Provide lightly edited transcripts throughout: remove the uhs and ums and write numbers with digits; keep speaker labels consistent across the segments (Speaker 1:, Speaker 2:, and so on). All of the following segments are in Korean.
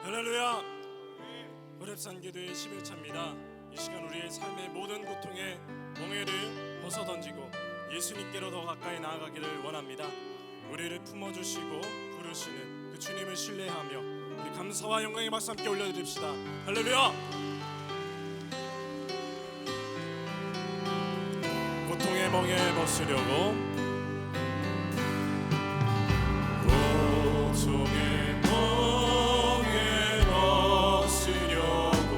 Speaker 1: 할렐루야. 호렙산기도의 11차입니다. 이 시간 우리의 삶의 모든 고통의 멍에를 벗어던지고 예수님께로 더 가까이 나아가기를 원합니다. 우리를 품어주시고 부르시는 그 주님을 신뢰하며 우리 감사와 영광의 박수 함께 올려드립시다. 할렐루야. 고통의 멍에 벗으려고 고통의 멍에 벗으려고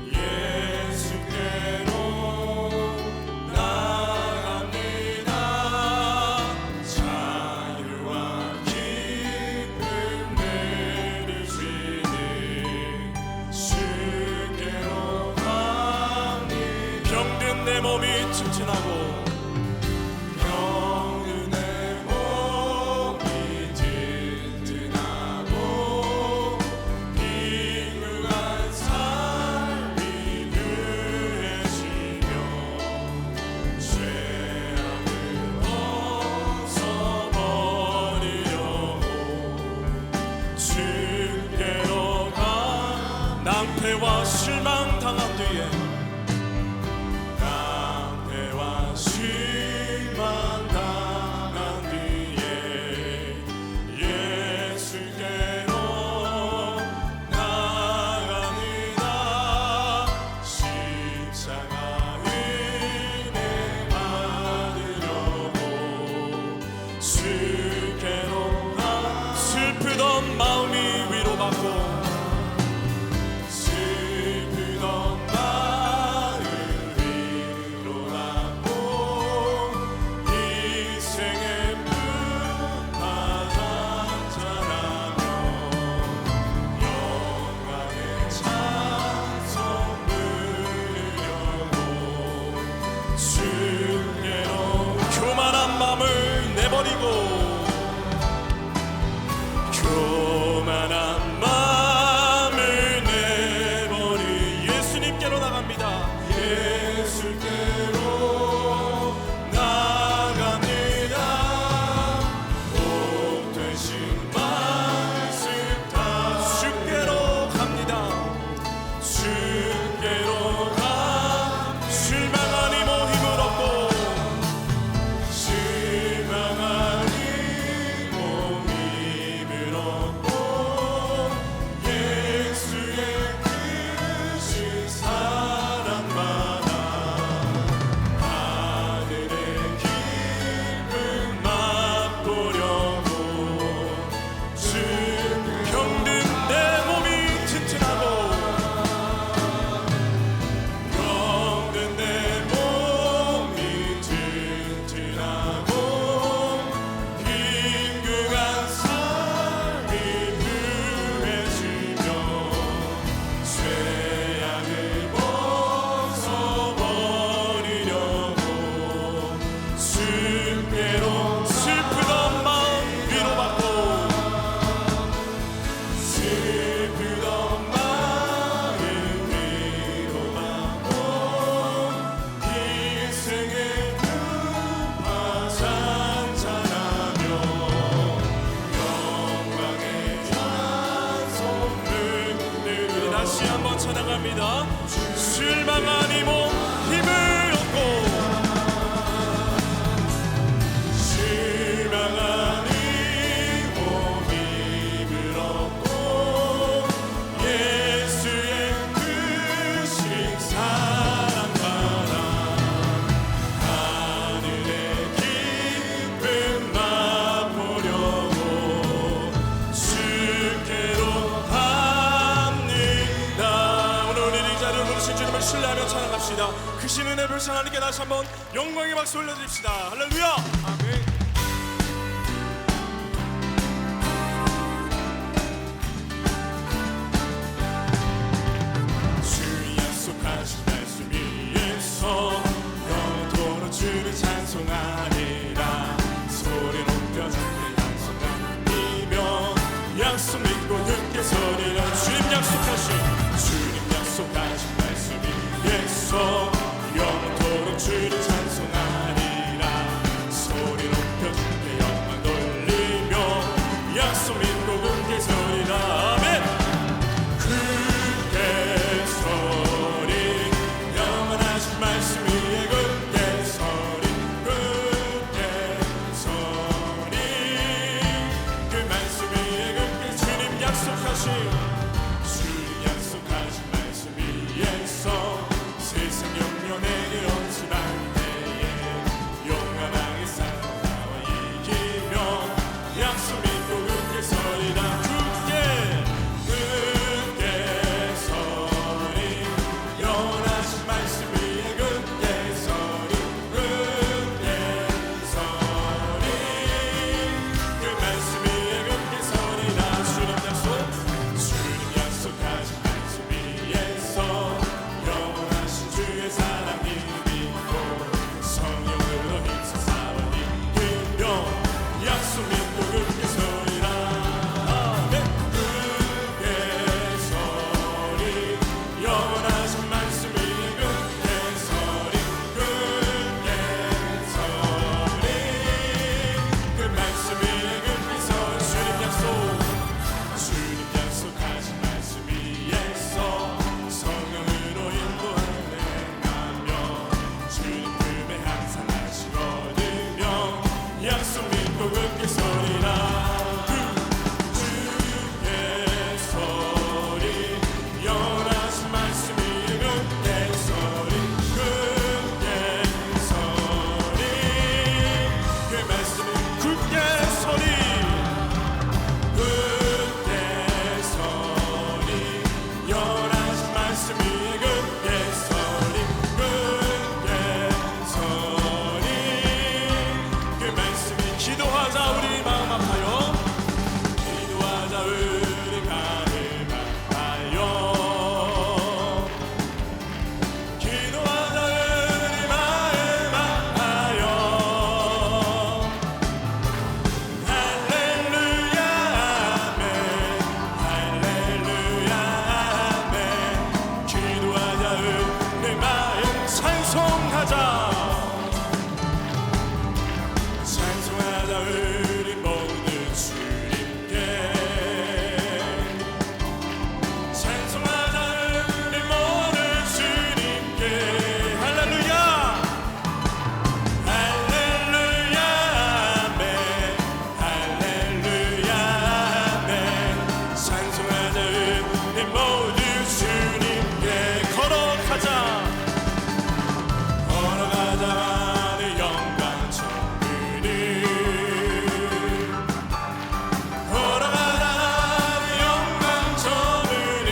Speaker 1: 예수께로 나갑니다. 자유와 기쁨 내를 주님 주께로 갑니다. 병든 내 몸이 튼튼하고 낭패와 실망 당한 뒤에 낭패와 실망 당한 뒤에 예수께로 나갑니다. 십자가 은혜 받으려고 주께로 슬프던 마음이 위로받고 교만한 마음을 내버리 예수님께로 나갑니다. 예수께로 나갑니다. 복 되신 말씀 다 주께로 갑니다. 주께로 가 실망하니 뭐 힘을 얻고 찬양합니다. 실망하니 몸 힘을 얻고 실망하니 몸 힘을 얻고 예수의 크신 사랑받아 하늘의 기쁨 맛보려고 주께로 주님을 신뢰하며 찬양합시다. 크신 은혜 베푸신 하나님께 다시 한번 영광의 박수 올려드립시다. 할렐루야. 아멘. 주 약속하신 말씀 위에서 영원토록 주를 찬송하리라. 소리 높여 주를 찬송하며 약속 믿고 듣게 서리라. 주님 약속하신 말씀 위에서 영원토록 주를 찬송하리라. 소리 높여 굳게 서리라. 아멘. 굳게 서리 영원하신 말씀 위에 굳게 서리 굳게 서리 그 말씀 위에 굳게 주님 약속하신 말씀 위에서 세상 영면에 엄청난 때에 용감하게 싸워 이기며 약속 믿고 굳게 서리라. 굳게 서리 영원하신 말씀 위에 굳게 서리 굳게 서리 그 말씀 위에 굳게 서리라. 주님 약속하신 말씀 위에서 영원하신 주의 사랑 믿고 성령으로 힘써 싸워 이기며 약속 믿고 굳게 서리라. 아멘. 굳게 서리 영원하신 말씀 위에 굳게 서리 굳게 서리 그 말씀 위에 굳게 서리. 주님 약속하신 말씀 위에서 성령으로 인도하며 주님 품에 항상 다시 얻으며 약속 믿고 굳게 서리라. 굳게 서리 영원하신 말씀 위에 굳게 서리 굳게 서리 그 말씀을 굳게 서리 굳게 서리 영원하신 말씀 위에 굳게 서리 굳게 서리 그 말씀이 기도하자 우리 마음 아파요. 기도하자 우리 마음 아파요. 기도하자 우리 마음 아파요. 할렐루야 아멘 할렐루야 아멘 기도하자 우리 마음 찬송하자 찬송하자 우리 모든 주님께 찬송하자 우리 모든 주님께 할렐루야 할렐루야 아멘 할렐루야 아멘 찬송하자 우리 모든 주님께 걸어가자 하늘 영광 천국을 걸어가자 하늘 영광 천국을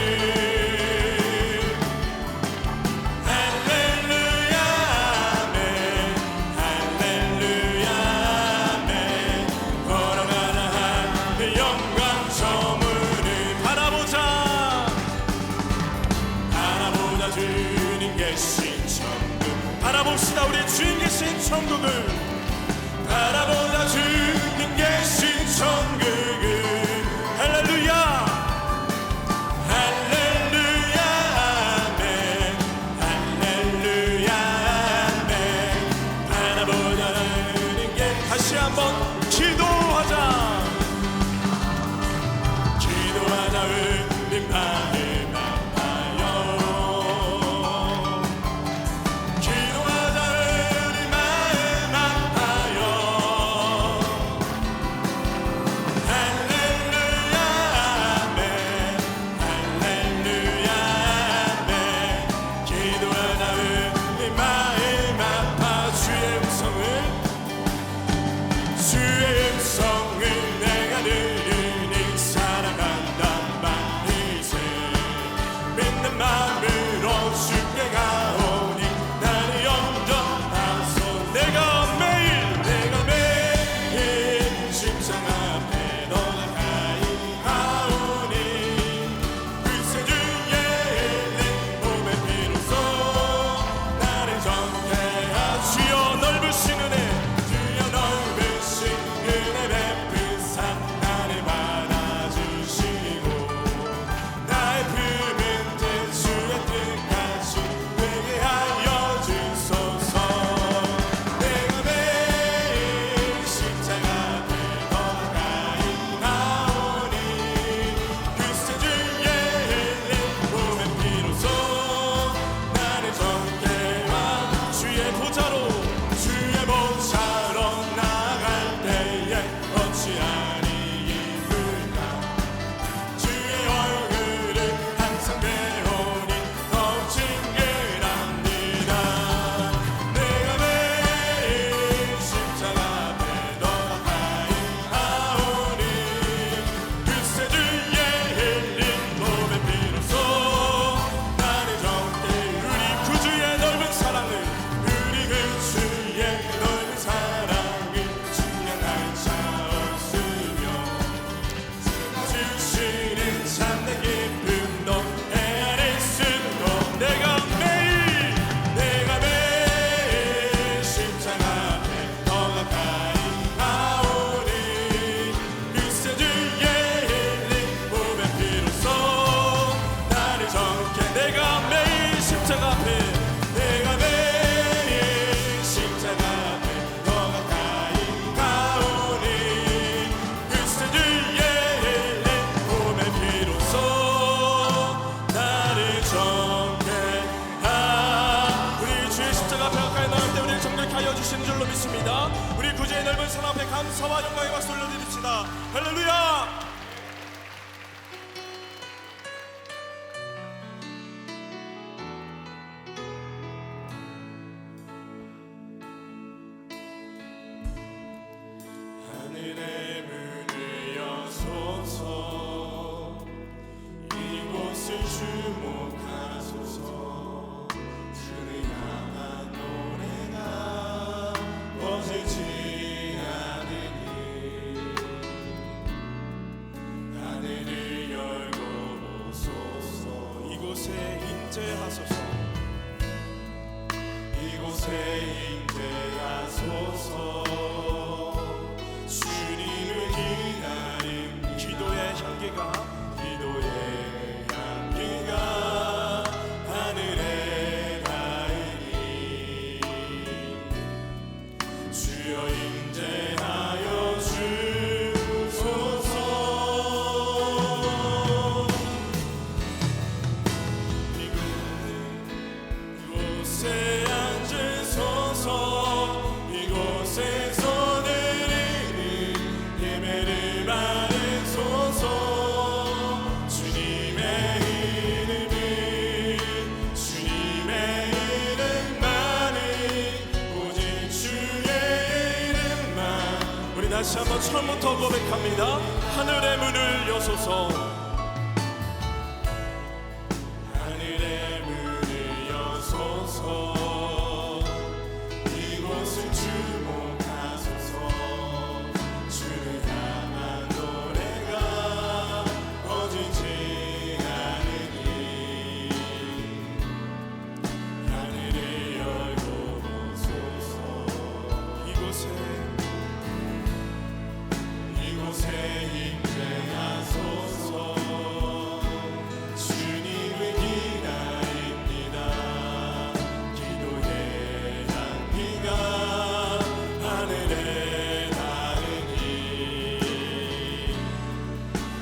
Speaker 1: 할렐루야 아멘 할렐루야 아멘 걸어가자 하늘 영광 천국을 바라보자 주님 계신 천국 바라봅시다. 우리 주님 계신 천국을 바라보자. 주님 계신 천국을 할렐루야 할렐루야 아멘 할렐루야 아멘 바라보자 주님께 다시 한번 기도하자. 기도하자 우리 마음 아파요. 기도하자 우리 마음 아파요. 할렐루야 아멘 할렐루야 아멘 기도하자 우리 마음 아파. 주의 음성을 내가 들으니 살아간단 말이세. 감사와 영광의 박수 올려드립시다. 할렐루야. 하늘의 문을 여소서, 이곳을 주목하소서. 주를 향한 노래가 꺼지지 않으니 하늘을 열고 보소서. 이곳에 임재하소서. 이곳에 임재하소서. 주님을 기다림. 기도의 향기가 하늘에 닿으니 주여 임재하여 주소서. 이곳에 앉으소서. 이곳에서 드리는 예배를 받으소서. 주님의 이름만이 오직 주의 이름만. 우리 다시 한번 처음부터 고백합니다. 하늘의 문을 여소서. 하늘의 문을 여소서. 이곳을 주목하소서. 주를 향한 노래가 꺼지지 않으니 하늘을 열고 보소서. 이곳에 임재하소서. 주님을 기다립니다. 기도의 향기가 하늘에 닿으니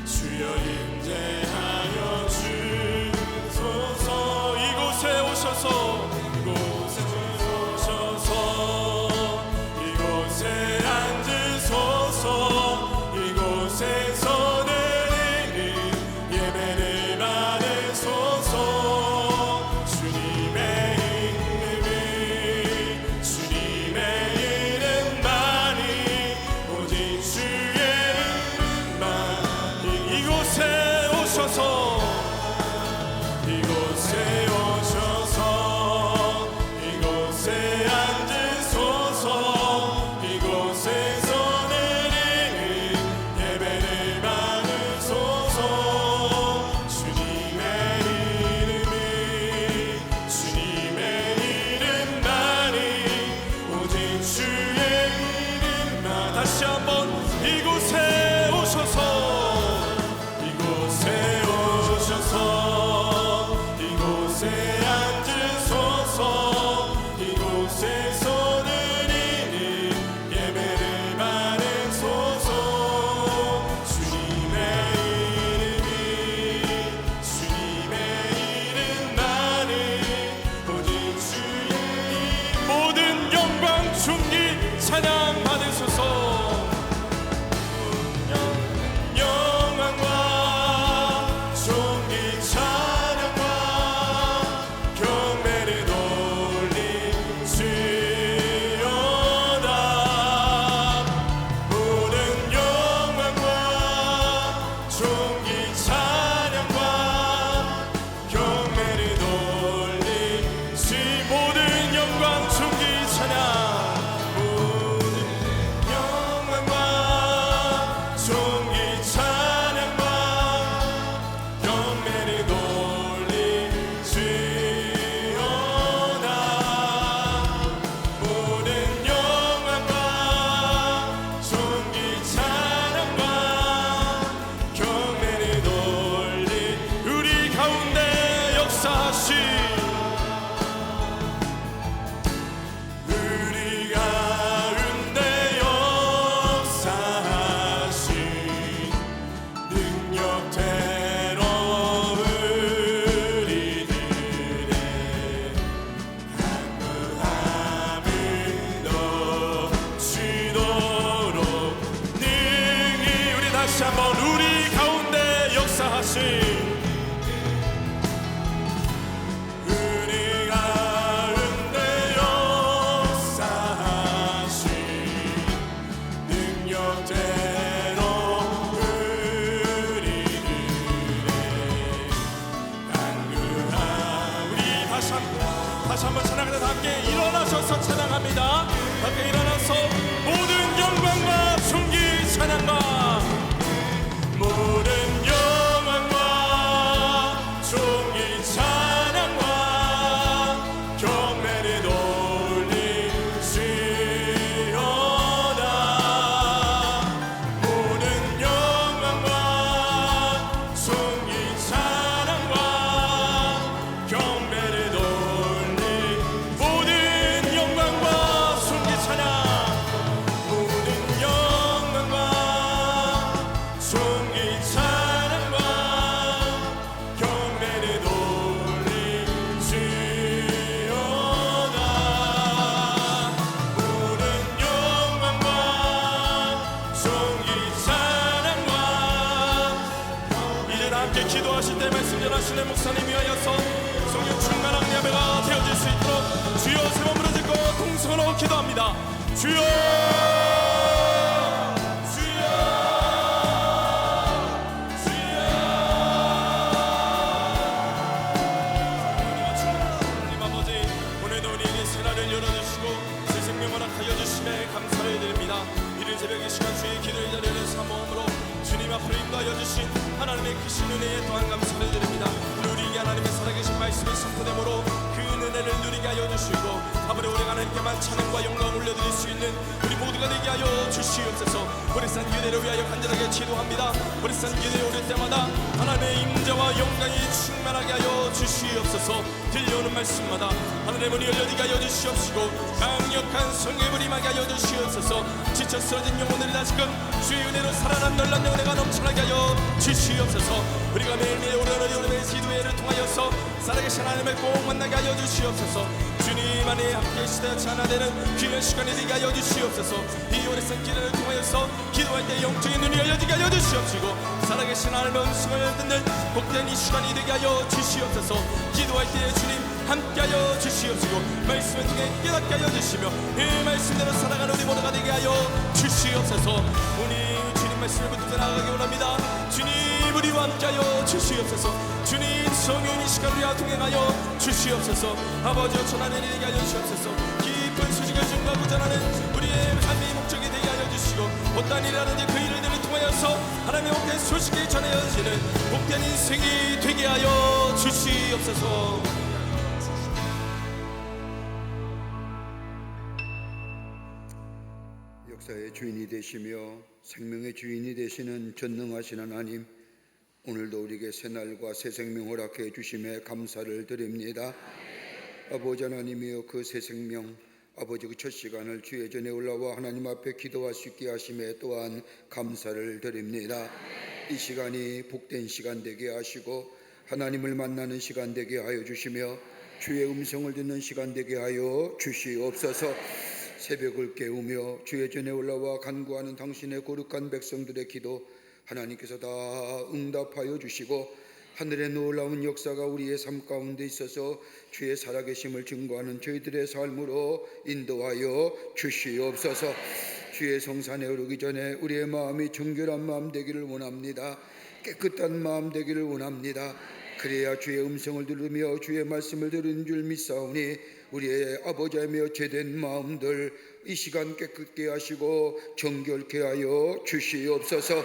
Speaker 1: 주여 임재하여 주소서. 이곳에 오셔서 이곳에 앉으소서. 이곳에서 드리는 예배를 받으소서. 주님의 이름만이 오직 주의 이름만. 이곳에 오셔서 우리 가운데 역사하신 능력대로 우리들의 강구한 우리 다시 한번 찬양하자. 다 함께 일어나셔서 찬양합니다. 함께 일어나서 모든 영광과 존귀 찬양과 모든 영광과 존귀 찬양과 경배를 돌리시오다. 모든 영광과 존귀 찬양과 경배를 돌리 모든 영광과 존귀 찬양 모든 영광과 존귀 찬양과 경배를 돌리시오다. 모든 영광과 존귀 찬양과 이제 다 함께 기도하실 때 말씀 전하시는 목사님 위하여서 성령 충만한 예배가 되어질 수 있도록 주여 세 번 부르짖고 동성으로 기도합니다. 주여 주여 주여. 하나님 아버지, 오늘도 우리에게 새날을 열어주시고 새 생명 허락하여 주심에 감사를 드립니다. 이른 새벽 이 시간 주의 기도의 자리를 사모함으로 주님 앞으로 인도하여 주신 하나님의 크신 은혜에 또한 감사를 드립니다. 우리에게 하나님의 살아계신 말씀을 선포됨으로 그 은혜를 누리게 하여 주시고 아버지, 우리가 하나님께만 찬양과 영광을 올려드릴 수 있는 우리 모두가 되게 하여 주시옵소서. 우리 산 교회를 위하여 간절하게 기도합니다. 우리 산 교회에 오를 때마다 하나님의 임재와 영광이 충만하게 하여 주시옵소서. 들려오는 말씀마다 하나님의 문이 열려지게 하여 주시옵시고 강력한 성령의 불이 임하게 하여 주시옵소서. 지쳐 쓰러진 영혼들이 다시금 주의 은혜로 살아난 놀란 영혼가 넘쳐나게 하여 주시옵소서. 우리가 매일매일 오늘의 기도회를 통하여서 살아계신 하나님을 꼭 만나게 하여 주시옵소서. 주님 안에 함께 시대여 찬양되는 귀한 시간이 되게 하여 주시옵소서. 이 오래산 기도를 통하여서 기도할 때 영적인 눈이 열려지게 하여 주시옵시고 살아계신 하나님의 음성을 듣는 복된 이 시간이 되게 하여 주시옵소서. 기도할 때 주님 함께하여 주시옵시고 말씀을 통해 깨닫게 하여 주시며 이 말씀대로 살아가는 우리 모두가 되게 하여 주시옵소서. 우리 주님 말씀을 붙들어 나아가기 원합니다. 주님 우리와 함께하여 주시옵소서. 주님 성령이 시간으로 동행하여 주시옵소서. 아버지여 전하는 일이 되게 하여 주시옵소서. 깊은 소식을 증거하고 전하는 우리의 삶의 목적이 되게 하여 주시고 어떠한 일을 하는지 그 일을 통하여서 하나님의 복된 소식이 전해지는 복된 인생이 되게 하여 주시옵소서.
Speaker 2: 역사의 주인이 되시며 생명의 주인이 되시는 전능하신 하나님, 오늘도 우리에게 새 날과 새 생명 허락해 주심에 감사를 드립니다. 아버지 하나님이여, 그 새 생명 아버지 그 첫 시간을 주의 전에 올라와 하나님 앞에 기도할 수 있게 하심에 또한 감사를 드립니다. 이 시간이 복된 시간 되게 하시고 하나님을 만나는 시간 되게 하여 주시며 주의 음성을 듣는 시간 되게 하여 주시옵소서. 새벽을 깨우며 주의 전에 올라와 간구하는 당신의 거룩한 백성들의 기도 하나님께서 다 응답하여 주시고 하늘의 놀라운 역사가 우리의 삶 가운데 있어서 주의 살아계심을 증거하는 저희들의 삶으로 인도하여 주시옵소서. 주의 성산에 오르기 전에 우리의 마음이 정결한 마음 되기를 원합니다. 깨끗한 마음 되기를 원합니다. 그래야 주의 음성을 들으며 주의 말씀을 들은 줄 믿사오니 우리의 아버지이며 죄된 마음들 이 시간 깨끗게 하시고 정결케 하여 주시옵소서.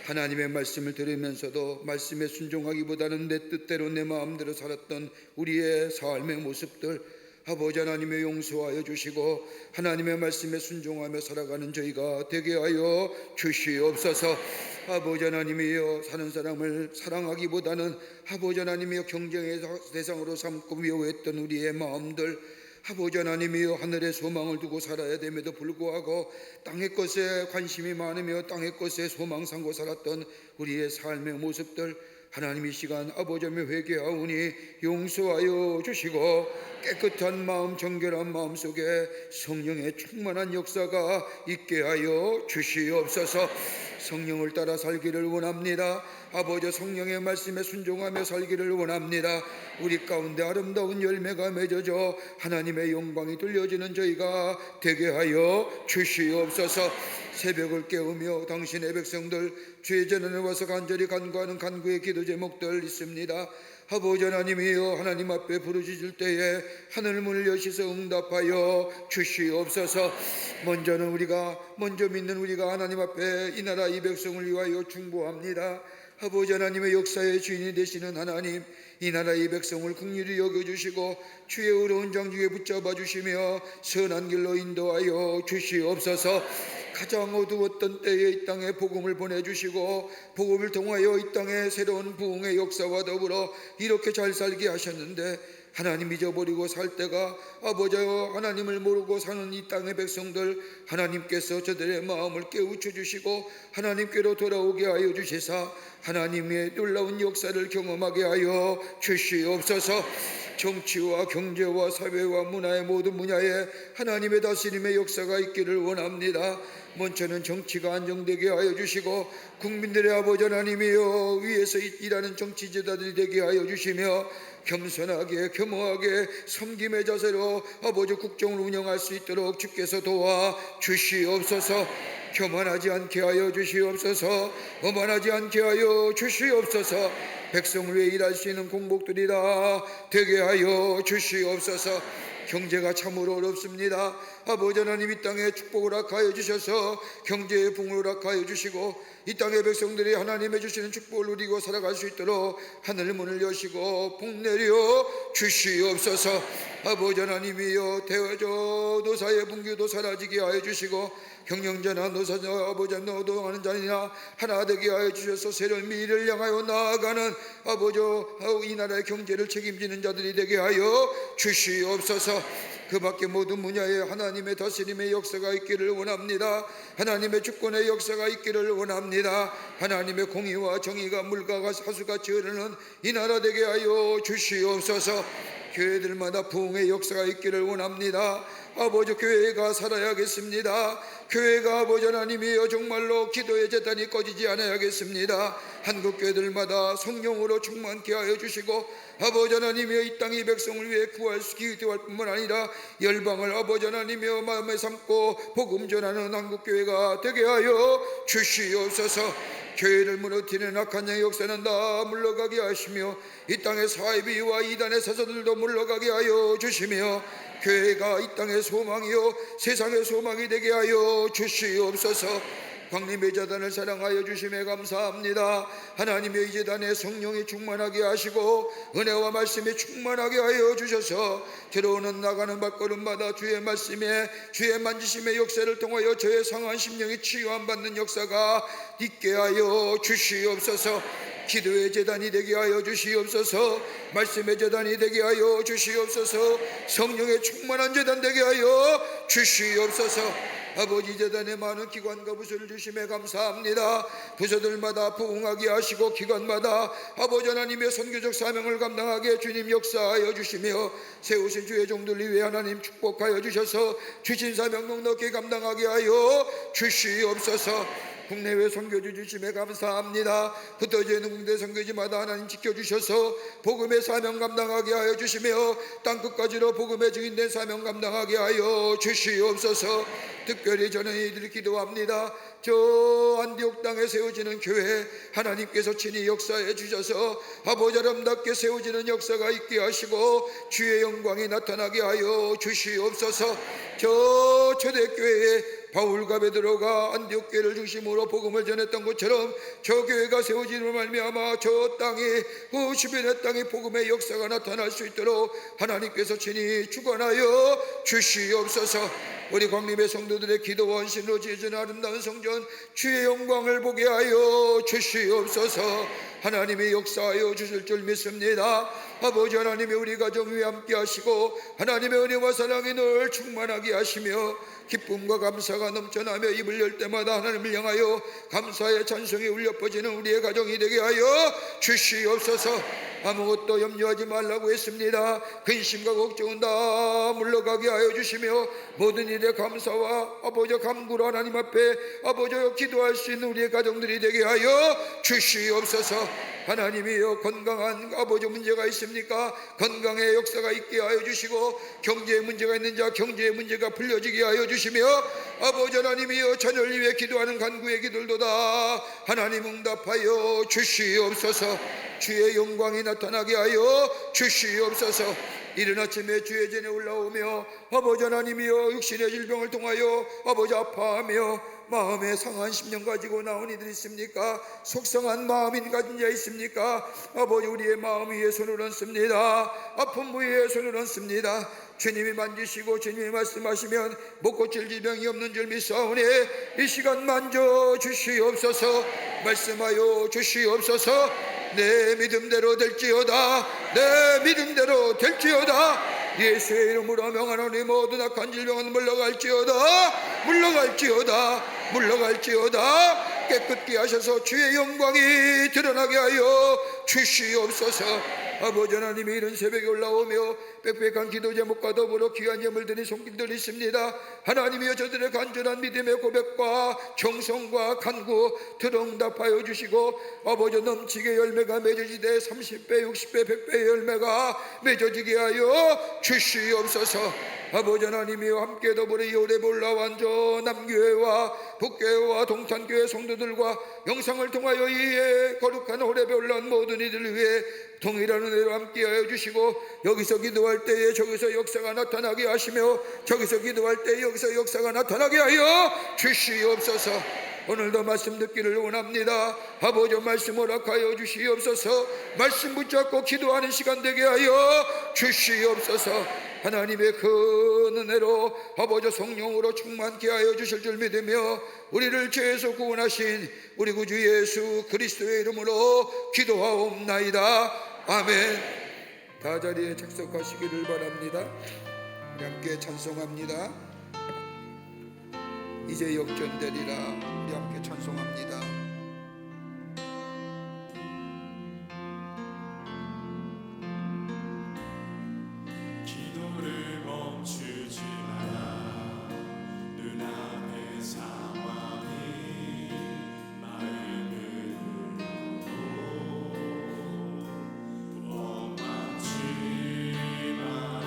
Speaker 2: 하나님의 말씀을 들으면서도 말씀에 순종하기보다는 내 뜻대로 내 마음대로 살았던 우리의 삶의 모습들 아버지 하나님의 용서하여 주시고 하나님의 말씀에 순종하며 살아가는 저희가 되게 하여 주시옵소서. 아버지 하나님이여, 사는 사람을 사랑하기보다는 아버지 하나님이여 경쟁의 대상으로 삼고 미워했던 우리의 마음들 아버지 하나님이여, 하늘의 소망을 두고 살아야 됨에도 불구하고 땅의 것에 관심이 많으며 땅의 것에 소망 삼고 살았던 우리의 삶의 모습들 하나님 이 시간 아버지 하며 회개하오니 용서하여 주시고 깨끗한 마음 정결한 마음 속에 성령의 충만한 역사가 있게 하여 주시옵소서. 성령을 따라 살기를 원합니다. 아버지 성령의 말씀에 순종하며 살기를 원합니다. 우리 가운데 아름다운 열매가 맺어져 하나님의 영광이 들려지는 저희가 되게 하여 주시옵소서. 새벽을 깨우며 당신의 백성들 주의 전에 와서 간절히 간구하는 간구의 기도 제목들 있습니다. 아버지 하나님이여, 하나님 앞에 부르짖을 때에 하늘문을 여시서 응답하여 주시옵소서. 먼저 믿는 우리가 하나님 앞에 이 나라 이 백성을 위하여 중보합니다. 아버지 하나님의 역사의 주인이 되시는 하나님, 이 나라 이 백성을 긍휼히 여겨주시고 주의 의로운 정직에 붙잡아 주시며 선한 길로 인도하여 주시옵소서. 가장 어두웠던 때에 이 땅에 복음을 보내주시고 복음을 통하여 이 땅에 새로운 부흥의 역사와 더불어 이렇게 잘 살게 하셨는데, 하나님 잊어버리고 살 때가 아버지여 하나님을 모르고 사는 이 땅의 백성들, 하나님께서 저들의 마음을 깨우쳐 주시고 하나님께로 돌아오게 하여 주시사 하나님의 놀라운 역사를 경험하게 하여 주시옵소서. 정치와 경제와 사회와 문화의 모든 분야에 하나님의 다스림의 역사가 있기를 원합니다. 먼저는 정치가 안정되게 하여 주시고 국민들의 아버지 하나님이여 위에서 일하는 정치지도자들이 되게 하여 주시며 겸손하게 겸허하게 섬김의 자세로 아버지 국정을 운영할 수 있도록 주께서 도와 주시옵소서. 교만하지 않게 하여 주시옵소서. 오만하지 않게 하여 주시옵소서. 백성을 위해 일할 수 있는 공복들이 다 되게 하여 주시옵소서. 경제가 참으로 어렵습니다. 아버지 하나님, 이 땅에 축복을 허락하여 주셔서 경제의 붕을 허락하여 주시고 이 땅의 백성들이 하나님의 주시는 축복을 누리고 살아갈 수 있도록 하늘 문을 여시고 복 내려 주시옵소서. 아버지 하나님이여, 노사의 분규도 사라지게 하여 주시고 경영자나 노사자 아버지 노동하는 자니나 하나 되게 하여 주셔서 새로운 미래를 향하여 나아가는 아버지 이 나라의 경제를 책임지는 자들이 되게 하여 주시옵소서. 그 밖에 모든 분야에 하나님의 다스림의 역사가 있기를 원합니다. 하나님의 주권의 역사가 있기를 원합니다. 하나님의 공의와 정의가 물과 하수같이 흐르는 이 나라 되게 하여 주시옵소서. 교회들마다 부흥의 역사가 있기를 원합니다. 아버지, 교회가 살아야겠습니다. 교회가 아버지 하나님이여 정말로 기도의 제단이 꺼지지 않아야겠습니다. 한국 교회들마다 성령으로 충만케 하여 주시고 아버지 하나님이여 이 땅의 백성을 위해 기도할 뿐만 아니라 열방을 아버지 하나님이여 마음에 삼고 복음 전하는 한국 교회가 되게 하여 주시옵소서. 교회를 무너뜨리는 악한 영의 역사는 다 물러가게 하시며 이 땅의 사이비와 이단의 사서들도 물러가게 하여 주시며 교회가 이 땅의 소망이요 세상의 소망이 되게 하여 주시옵소서. 광림의 재단을 사랑하여 주심에 감사합니다. 하나님의 이 재단에 성령이 충만하게 하시고 은혜와 말씀이 충만하게 하여 주셔서 들어오는 나가는 발걸음마다 주의 말씀에 주의 만지심의 역사를 통하여 저의 상한 심령이 치유함받는 역사가 있게 하여 주시옵소서. 기도의 재단이 되게 하여 주시옵소서. 말씀의 재단이 되게 하여 주시옵소서. 성령의 충만한 재단 되게 하여 주시옵소서. 아버지, 재단에 많은 기관과 부서를 주심에 감사합니다. 부서들마다 부흥하게 하시고 기관마다 아버지 하나님의 선교적 사명을 감당하게 주님 역사하여 주시며 세우신 주의 종들 위해 하나님 축복하여 주셔서 주신 사명 넉넉히 감당하게 하여 주시옵소서. 국내외 선교주 주심에 감사합니다. 흩어져 있는 국내 선교지마다 하나님 지켜주셔서 복음의 사명 감당하게 하여 주시며 땅끝까지로 복음의 증인된 사명 감당하게 하여 주시옵소서. 특별히 저는 이들이 기도합니다. 저 안디옥 땅에 세워지는 교회 하나님께서 친히 역사해 주셔서 아버지 아름답게 세워지는 역사가 있게 하시고 주의 영광이 나타나게 하여 주시옵소서. 저 초대교회에 바울과 베드로가 안디옥 교회를 중심으로 복음을 전했던 것처럼 저 교회가 세워지는 말미암아 저 땅에 그 주변의 땅에 복음의 역사가 나타날 수 있도록 하나님께서 친히 주관하여 주시옵소서. 우리 광림의 성도들의 기도와 헌신으로 지어진 아름다운 성전 주의 영광을 보게 하여 주시옵소서. 하나님의 역사하여 주실 줄 믿습니다. 아버지 하나님의 우리 가정 위에 함께 하시고 하나님의 은혜와 사랑이 늘 충만하게 하시며 기쁨과 감사가 넘쳐나며 입을 열 때마다 하나님을 향하여 감사의 찬송이 울려 퍼지는 우리의 가정이 되게 하여 주시옵소서. 아무것도 염려하지 말라고 했습니다. 근심과 걱정은 다 물러가게 하여 주시며 모든 일에 일에 감사와 아버지 간구로 하나님 앞에 아버지 기도할 수 있는 우리의 가정들이 되게 하여 주시옵소서. 하나님이여, 건강한 아버지 문제가 있습니까? 건강의 역사가 있게 하여 주시고, 경제에 문제가 있는 자 경제의 문제가 풀려지게 하여 주시며, 아버지 하나님이여, 자녀를 위해 기도하는 간구의 기도들도다 하나님 응답하여 주시옵소서. 주의 영광이 나타나게 하여 주시옵소서. 이른 아침에 주의 전에 올라오며 아버지 하나님이여, 육신의 질병을 통하여 아버지 아파하며 마음에 상한 심령 가지고 나온 이들 있습니까? 속상한 마음인 가진 자 있습니까? 아버지, 우리의 마음 위에 손을 얹습니다. 아픈 부위에 손을 얹습니다. 주님이 만지시고 주님이 말씀하시면 못 고칠 질병이 없는 줄 믿사오니 이 시간 만져 주시옵소서. 말씀하여 주시옵소서. 내 믿음대로 될지어다. 내 믿음대로 될지어다. 예수의 이름으로 명하노니 모든 악한 질병은 물러갈지어다. 물러갈지어다. 물러갈지어다. 깨끗게 하셔서 주의 영광이 드러나게 하여 주시옵소서. 아버지 하나님이 이런 새벽에 올라오며 빽빽한 기도 제목과 더불어 귀한 예물 드린 손길들이 있습니다. 하나님이여, 저들의 간절한 믿음의 고백과 정성과 간구 들응답하여 주시고, 아버지 넘치게 열매가 맺어지되 30배 60배 100배의 열매가 맺어지게 하여 주시옵소서. 아버지 하나님이여, 함께 더불어 이 오래 올라온 저 남교회와 북교회와 동탄교회 성도들과 영상을 통하여 이 거룩한 호렙에 올라온 모든 이들을 위해 동일한 은혜로 함께하여 주시고, 여기서 기도할 때에 저기서 역사가 나타나게 하시며, 저기서 기도할 때에 여기서 역사가 나타나게 하여 주시옵소서. 오늘도 말씀 듣기를 원합니다. 아버지, 말씀 허락하여 주시옵소서. 말씀 붙잡고 기도하는 시간 되게 하여 주시옵소서. 하나님의 큰 은혜로 아버지 성령으로 충만케 하여 주실 줄 믿으며, 우리를 죄에서 구원하신 우리 구주 예수 그리스도의 이름으로 기도하옵나이다. 아멘. 다 자리에 착석하시기를 바랍니다. 우리 함께 찬송합니다. 이제 역전되리라. 우리 함께 찬송합니다.
Speaker 1: 기도를 멈추지 마라. 눈앞의 상황이 마음을 울고 원망치 마라.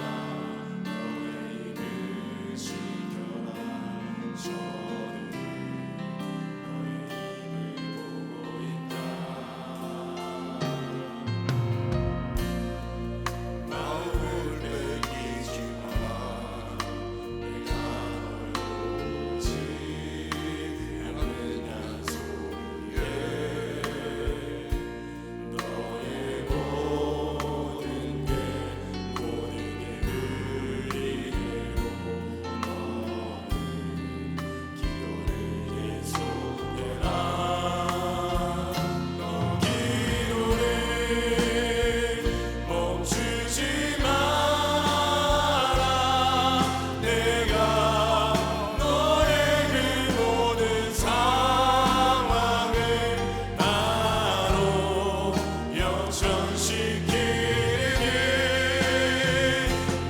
Speaker 1: 너의 입을 지켜라. 저들은 너의 입을 보고 있다. 마음을 빼기지 마라. 내가 널 보지 않느냐 소리에 너의 모든 게 의리로 너는 기도를 계속해라. 너 기도를 멈추지 마라. 내가 너의 그 모든 상황을 바로 역전시키리니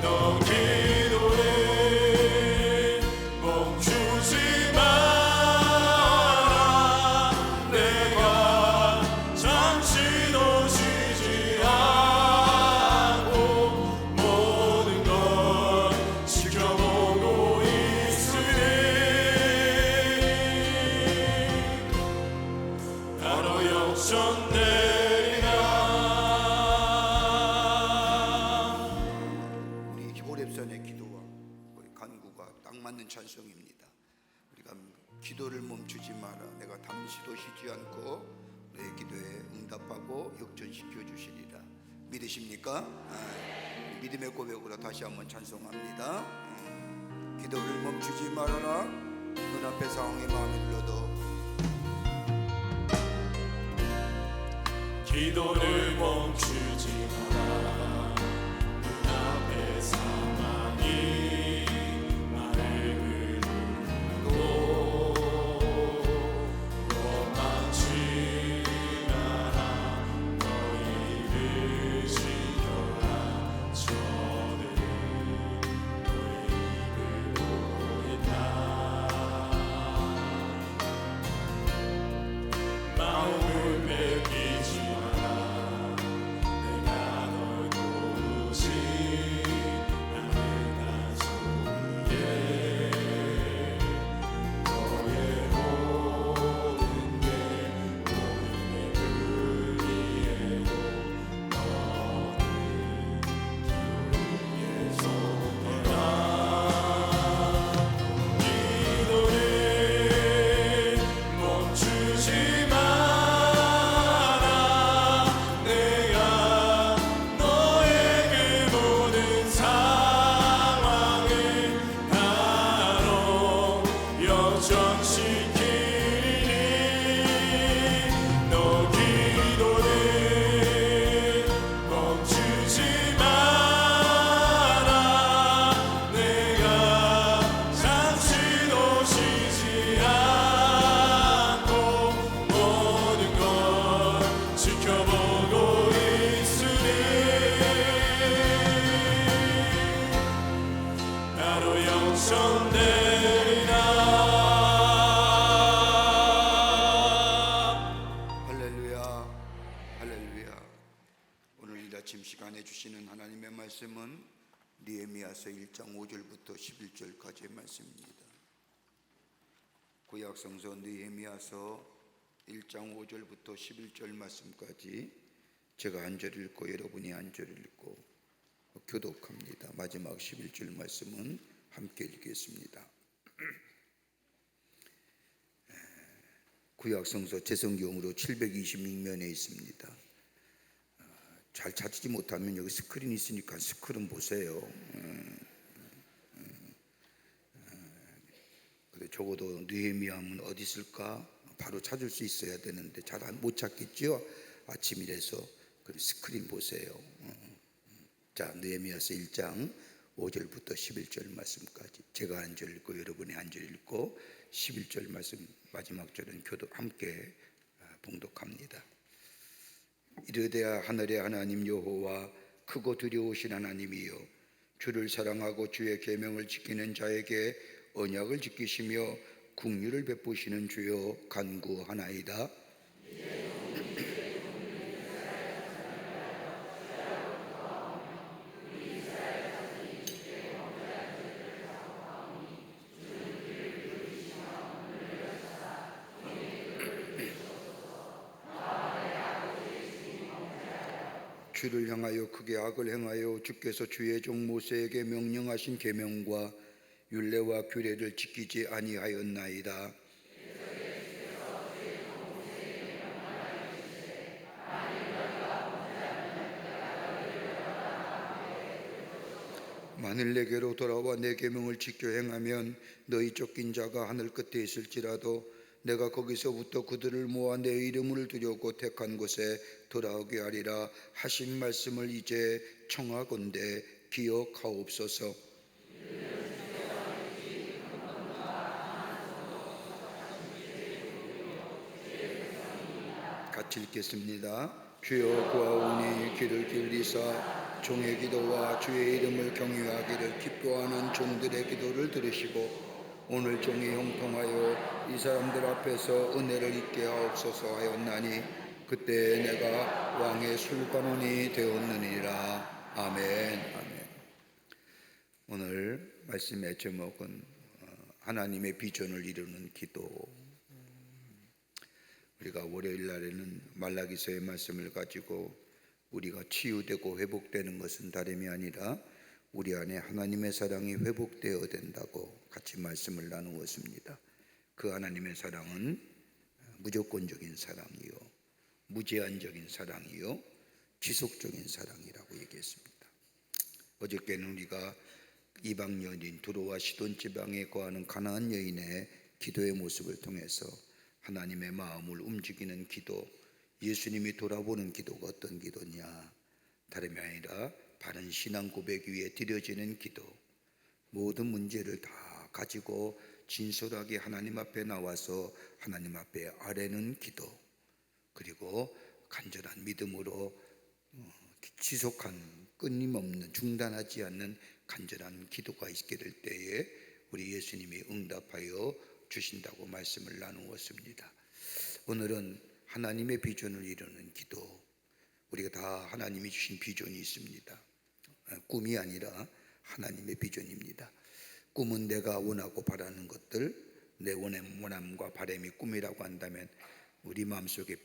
Speaker 1: 너 기도를 멈추지 마라. 내가 잠시도 쉬지 않고 모든 걸 지켜보고 있으니 바로 역전되리라.
Speaker 2: 우리 호렙산의 기도와 우리 간구가 딱 맞는 찬송입니다. 우리가 기도를 멈추지 마라. 내가 잠시도 쉬지 않고 너의 기도에 응답하고 역전시켜 주시리라. 믿으십니까? 믿음의 고백으로 다시 한번 찬송합니다. 기도를 멈추지 말아라. 눈앞의 상황이 마음에 들어도
Speaker 1: 기도를 멈추지 마라. 눈앞의 상황이 나를 흐르고 원망치 마라. 너의 입을 지켜라. 저들은 너의 입을 보고 있다.
Speaker 2: 아침 시간에 주시는 하나님의 말씀은 느헤미야서 1장 5절부터 11절까지의 말씀입니다. 구약 성서 느헤미야서 1장 5절부터 11절 말씀까지 제가 한 절 읽고 여러분이 한 절 읽고 교독합니다. 마지막 11절 말씀은 함께 읽겠습니다. 구약 성서 재성경으로 726면에 있습니다. 잘 찾지 못하면 여기 스크린 있으니까 스크린 보세요. 그래 적어도 느헤미야는 어디 있을까 바로 찾을 수 있어야 되는데 잘 못 찾겠죠. 아침이라서 그럼 스크린 보세요. 자, 느헤미야서 1장 5절부터 11절 말씀까지 제가 한 절 읽고 여러분이 한 절 읽고 11절 말씀 마지막 절은 교독 함께 봉독합니다. 이르되 하늘의 하나님 여호와 크고 두려우신 하나님이여, 주를 사랑하고 주의 계명을 지키는 자에게 언약을 지키시며 긍휼을 베푸시는 주여 간구하나이다. 주를 향하여 크게 악을 행하여 주께서 주의 종 모세에게 명령하신 계명과 율례와 규례를 지키지 아니하였나이다. 만일 내게로 돌아와 내 계명을 지켜 행하면 너희 쫓긴 자가 하늘 끝에 있을지라도 내가 거기서부터 그들을 모아 내 이름을 두려고 택한 곳에 돌아오게 하리라 하신 말씀을 이제 청하건대 기억하옵소서. 같이 읽겠습니다. 주여 구하오니 귀를 기울이사 종의 기도와 주의 이름을 경외하기를 기뻐하는 종들의 기도를 들으시고 오늘 종이 형통하여 이 사람들 앞에서 은혜를 입게 하옵소서 하였나니 그때 내가 왕의 술관원이 되었느니라. 아멘. 아멘. 오늘 말씀의 제목은 하나님의 비전을 이루는 기도. 우리가 월요일 날에는 말라기서의 말씀을 가지고 우리가 치유되고 회복되는 것은 다름이 아니라 우리 안에 하나님의 사랑이 회복되어야 된다고 같이 말씀을 나누었습니다. 그 하나님의 사랑은 무조건적인 사랑이요, 무제한적인 사랑이요, 지속적인 사랑이라고 얘기했습니다. 어저께는 우리가 이방 여인 두로와 시돈 지방에 거하는 가나안 여인의 기도의 모습을 통해서 하나님의 마음을 움직이는 기도, 예수님이 돌아보는 기도가 어떤 기도냐, 다름이 아니라 바른 신앙 고백 위에 드려지는 기도, 모든 문제를 다 가지고 진솔하게 하나님 앞에 나와서 하나님 앞에 아뢰는 기도, 그리고 간절한 믿음으로 지속한 끊임없는 중단하지 않는 간절한 기도가 있게 될 때에 우리 예수님이 응답하여 주신다고 말씀을 나누었습니다. 오늘은 하나님의 비전을 이루는 기도. 우리가 다 하나님이 주신 비전이 있습니다. 꿈이 아니라 하나님의 비전입니다. 꿈은 내가 원하고 바라는 것들, 내 원함과 바람이 꿈이라고 한다면 우리 마음속에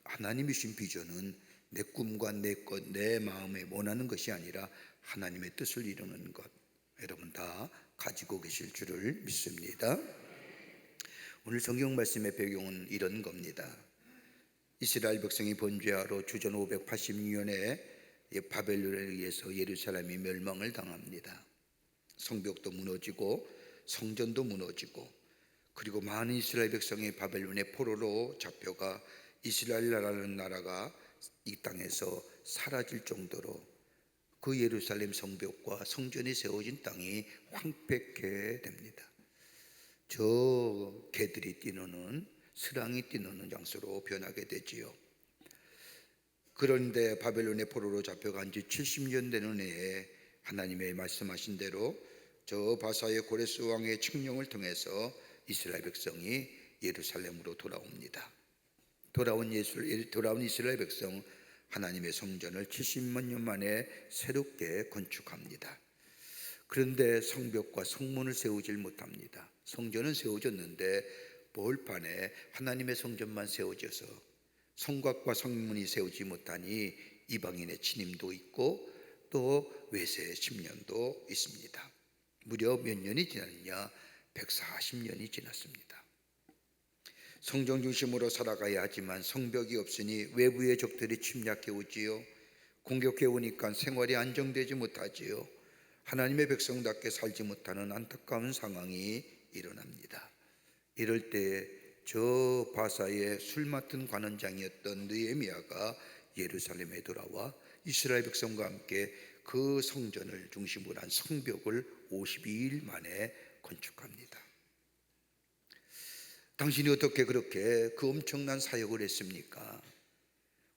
Speaker 2: 하나님이 주신 비전은 내 꿈과 내 것, 내 마음에 원하는 것이 아니라 하나님의 뜻을 이루는 것, 여러분 다 가지고 계실 줄을 믿습니다. 오늘 성경 말씀의 배경은 이런 겁니다. 이스라엘 백성이 번제하러 주전 586년에 바벨론에 의해서 예루살렘이 멸망을 당합니다. 성벽도 무너지고 성전도 무너지고, 그리고 많은 이스라엘 백성이 바벨론의 포로로 잡혀가 이스라엘이라는 나라가 이 땅에서 사라질 정도로 그 예루살렘 성벽과 성전이 세워진 땅이 황폐케 됩니다. 저 개들이 뛰노는, 스랑이 뛰노는 장소로 변하게 되지요. 그런데 바벨론의 포로로 잡혀간 지 70년 되는 해에 하나님의 말씀하신 대로 저 바사의 고레스 왕의 칙령을 통해서 이스라엘 백성이 예루살렘으로 돌아옵니다. 돌아온 이스라엘 백성, 하나님의 성전을 70만 년 만에 새롭게 건축합니다. 그런데 성벽과 성문을 세우질 못합니다. 성전은 세워졌는데 벌판에 하나님의 성전만 세워져서 성곽과 성문이 세우지 못하니 이방인의 침입도 있고 또 외세 침략도 있습니다. 무려 몇 년이 지났느냐? 140년이 지났습니다. 성전 중심으로 살아가야 하지만 성벽이 없으니 외부의 적들이 침략해 오지요. 공격해 오니까 생활이 안정되지 못하지요. 하나님의 백성답게 살지 못하는 안타까운 상황이 일어납니다. 이럴 때 저 바사의 술 맡은 관원장이었던 느헤미야가 예루살렘에 돌아와 이스라엘 백성과 함께 그 성전을 중심으로 한 성벽을 52일 만에 건축합니다. 당신이 어떻게 그렇게 그 엄청난 사역을 했습니까?